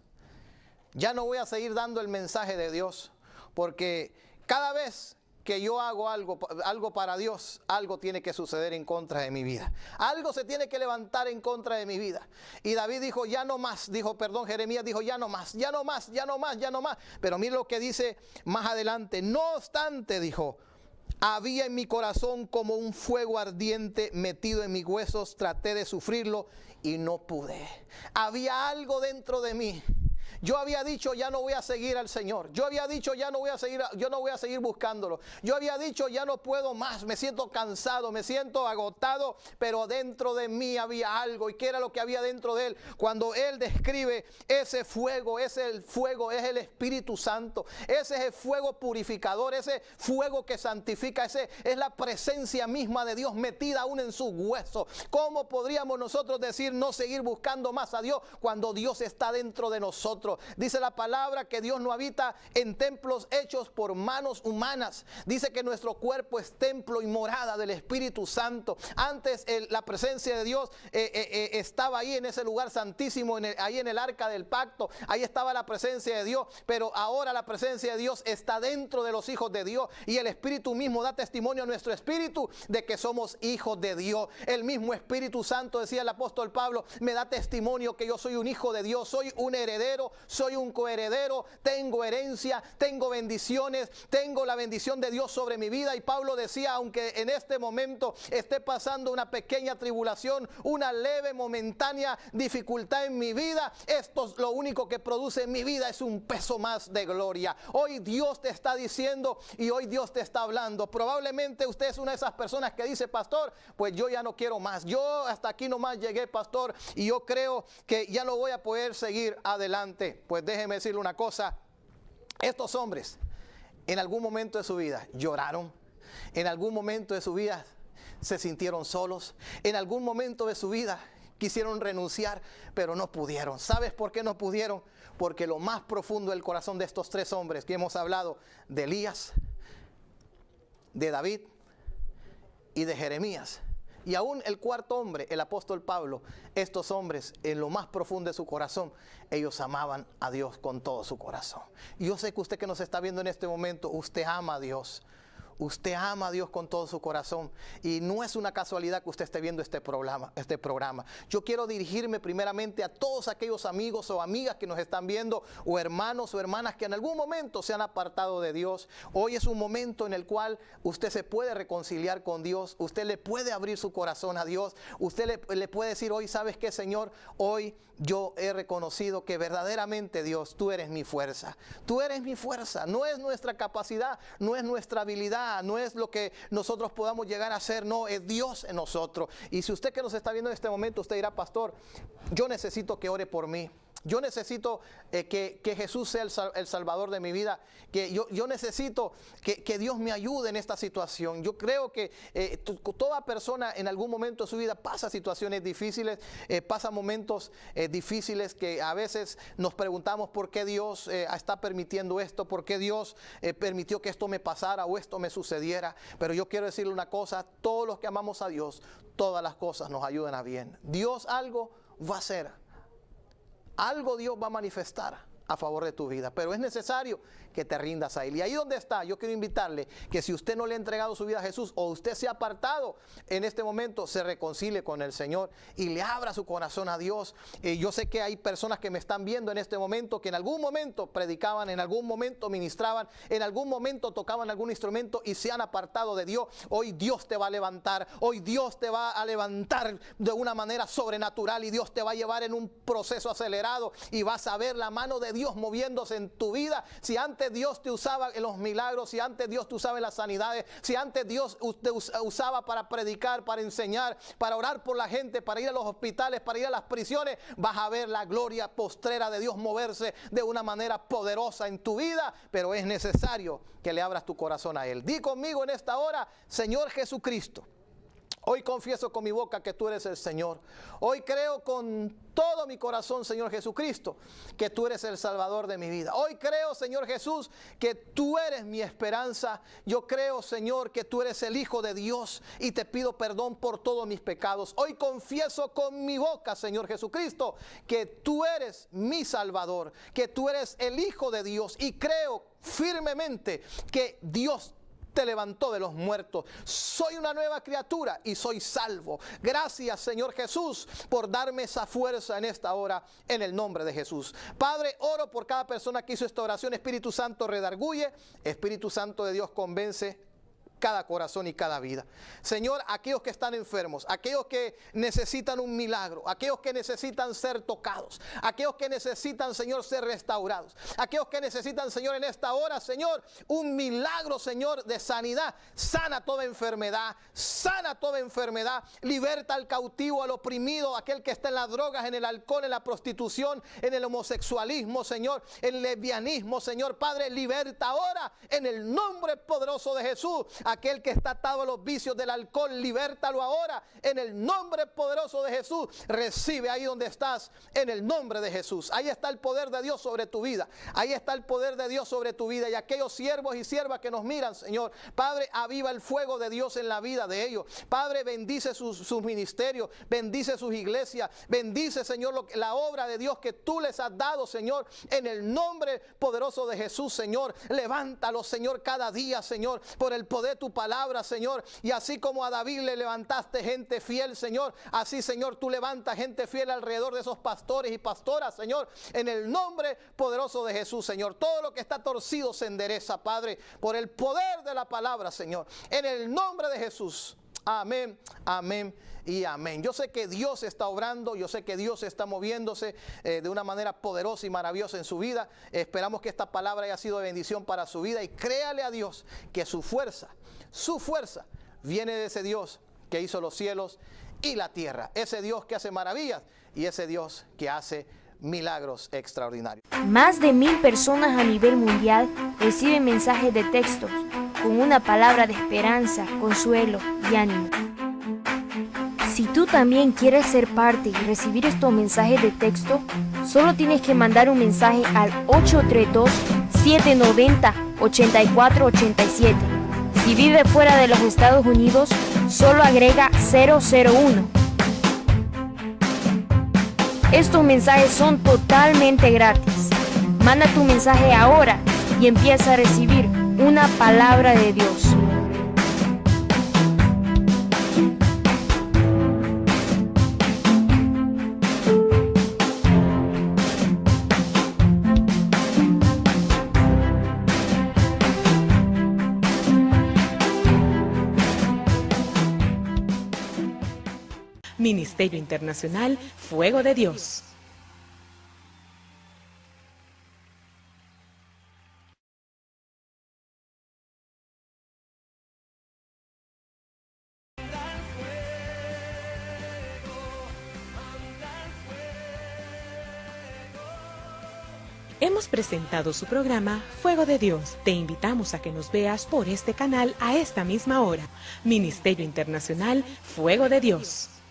Ya no voy a seguir dando el mensaje de Dios, porque cada vez que yo hago algo para Dios, algo tiene que suceder en contra de mi vida. Algo se tiene que levantar en contra de mi vida. Y David dijo, ya no más. Jeremías dijo, ya no más, ya no más, ya no más, ya no más. Pero mire lo que dice más adelante. No obstante, dijo, había en mi corazón como un fuego ardiente metido en mis huesos. Traté de sufrirlo y no pude. Había algo dentro de mí. Yo había dicho, ya no voy a seguir al Señor. Yo había dicho, yo no voy a seguir buscándolo. Yo había dicho, ya no puedo más. Me siento cansado, me siento agotado. Pero dentro de mí había algo. ¿Y qué era lo que había dentro de él? Cuando él describe ese fuego, es el Espíritu Santo. Ese es el fuego purificador, ese fuego que santifica. Ese es la presencia misma de Dios metida aún en sus huesos. ¿Cómo podríamos nosotros decir no seguir buscando más a Dios cuando Dios está dentro de nosotros? Dice la palabra que Dios no habita en templos hechos por manos humanas. Dice que nuestro cuerpo es templo y morada del Espíritu Santo. Antes la presencia de Dios estaba ahí en ese lugar santísimo, ahí en el arca del pacto. Ahí estaba la presencia de Dios, pero ahora la presencia de Dios está dentro de los hijos de Dios. Y el Espíritu mismo da testimonio a nuestro espíritu de que somos hijos de Dios. El mismo Espíritu Santo, decía el apóstol Pablo, me da testimonio que yo soy un hijo de Dios, soy un heredero, soy un coheredero, tengo herencia, tengo bendiciones, tengo la bendición de Dios sobre mi vida. Y Pablo decía, aunque en este momento esté pasando una pequeña tribulación, una leve momentánea dificultad en mi vida, esto lo único que produce en mi vida es un peso más de gloria. Hoy Dios te está diciendo y hoy Dios te está hablando. Probablemente usted es una de esas personas que dice, pastor, pues yo ya no quiero más, yo hasta aquí nomás llegué, pastor, y yo creo que ya no voy a poder seguir adelante. Pues déjeme decirle una cosa, estos hombres en algún momento de su vida lloraron, en algún momento de su vida se sintieron solos, en algún momento de su vida quisieron renunciar, pero no pudieron. ¿Sabes por qué no pudieron? Porque lo más profundo del corazón de estos tres hombres que hemos hablado, de Elías, de David y de Jeremías, y aún el cuarto hombre, el apóstol Pablo, estos hombres en lo más profundo de su corazón, ellos amaban a Dios con todo su corazón. Y yo sé que usted que nos está viendo en este momento, usted ama a Dios. Usted ama a Dios con todo su corazón y no es una casualidad que usted esté viendo este programa. Yo quiero dirigirme primeramente a todos aquellos amigos o amigas que nos están viendo, o hermanos o hermanas que en algún momento se han apartado de Dios. Hoy es un momento en el cual usted se puede reconciliar con Dios, usted le puede abrir su corazón a Dios, usted le puede decir hoy, ¿sabes qué, Señor? Hoy yo he reconocido que verdaderamente, Dios, tú eres mi fuerza. Tú eres mi fuerza. No es nuestra capacidad, no es nuestra habilidad, no es lo que nosotros podamos llegar a hacer, no, es Dios en nosotros. Y si usted que nos está viendo en este momento, usted dirá, pastor, yo necesito que ore por mí. Yo necesito que Jesús sea el salvador de mi vida, que yo necesito que Dios me ayude en esta situación. Yo creo que toda persona en algún momento de su vida pasa situaciones difíciles, pasa momentos difíciles que a veces nos preguntamos por qué Dios está permitiendo esto, por qué Dios permitió que esto me pasara o esto me sucediera. Pero yo quiero decirle una cosa, todos los que amamos a Dios, todas las cosas nos ayudan a bien. Dios algo va a hacer. Algo Dios va a manifestar a favor de tu vida, pero es necesario que te rindas a Él. Y ahí donde está, yo quiero invitarle que si usted no le ha entregado su vida a Jesús o usted se ha apartado en este momento, se reconcilie con el Señor y le abra su corazón a Dios. Yo sé que hay personas que me están viendo en este momento que en algún momento predicaban, en algún momento ministraban, en algún momento tocaban algún instrumento y se han apartado de Dios. Hoy Dios te va a levantar, hoy Dios te va a levantar de una manera sobrenatural y Dios te va a llevar en un proceso acelerado y vas a ver la mano de Dios moviéndose en tu vida. Si antes Dios te usaba en los milagros, si antes Dios te usaba en las sanidades, si antes Dios te usaba para predicar, para enseñar, para orar por la gente, para ir a los hospitales, para ir a las prisiones, vas a ver la gloria postrera de Dios moverse de una manera poderosa en tu vida, pero es necesario que le abras tu corazón a Él. Di conmigo en esta hora, Señor Jesucristo, hoy confieso con mi boca que tú eres el Señor. Hoy creo con todo mi corazón, Señor Jesucristo, que tú eres el Salvador de mi vida. Hoy creo, Señor Jesús, que tú eres mi esperanza. Yo creo, Señor, que tú eres el Hijo de Dios y te pido perdón por todos mis pecados. Hoy confieso con mi boca, Señor Jesucristo, que tú eres mi Salvador, que tú eres el Hijo de Dios y creo firmemente que Dios te levantó de los muertos. Soy una nueva criatura y soy salvo. Gracias, Señor Jesús, por darme esa fuerza en esta hora, en el nombre de Jesús. Padre, oro por cada persona que hizo esta oración. Espíritu Santo, redarguye. Espíritu Santo de Dios, convence cada corazón y cada vida. Señor, aquellos que están enfermos, aquellos que necesitan un milagro, aquellos que necesitan ser tocados, aquellos que necesitan, Señor, ser restaurados, aquellos que necesitan, Señor, en esta hora, Señor, un milagro, Señor, de sanidad. Sana toda enfermedad, liberta al cautivo, al oprimido, aquel que está en las drogas, en el alcohol, en la prostitución, en el homosexualismo, Señor, en el lesbianismo, Señor. Padre, liberta ahora en el nombre poderoso de Jesús. Aquel que está atado a los vicios del alcohol, libértalo ahora en el nombre poderoso de Jesús. Recibe ahí donde estás en el nombre de Jesús. Ahí está el poder de Dios sobre tu vida. Ahí está el poder de Dios sobre tu vida. Y aquellos siervos y siervas que nos miran, Señor, Padre, aviva el fuego de Dios en la vida de ellos. Padre, bendice sus ministerios, bendice sus iglesias, bendice, Señor, la obra de Dios que tú les has dado, Señor, en el nombre poderoso de Jesús, Señor. Levántalo, Señor, cada día, Señor, por el poder de tu palabra, Señor. Y así como a David le levantaste gente fiel, Señor, así, Señor, tú levantas gente fiel alrededor de esos pastores y pastoras, Señor, en el nombre poderoso de Jesús, Señor. Todo lo que está torcido se endereza, Padre, por el poder de la palabra, Señor, en el nombre de Jesús. Amén, amén y amén. Yo sé que Dios está obrando, yo sé que Dios está moviéndose de una manera poderosa y maravillosa en su vida. Esperamos que esta palabra haya sido de bendición para su vida y créale a Dios que su fuerza viene de ese Dios que hizo los cielos y la tierra, ese Dios que hace maravillas y ese Dios que hace milagros extraordinarios. Más de 1000 personas a nivel mundial reciben mensajes de textos con una palabra de esperanza, consuelo y ánimo. Si tú también quieres ser parte y recibir estos mensajes de texto, solo tienes que mandar un mensaje al 832-790-8487. Si vive fuera de los Estados Unidos, solo agrega 001. Estos mensajes son totalmente gratis. Manda tu mensaje ahora y empieza a recibir una palabra de Dios. Ministerio Internacional Fuego de Dios. Hemos presentado su programa Fuego de Dios. Te invitamos a que nos veas por este canal a esta misma hora. Ministerio Internacional Fuego de Dios.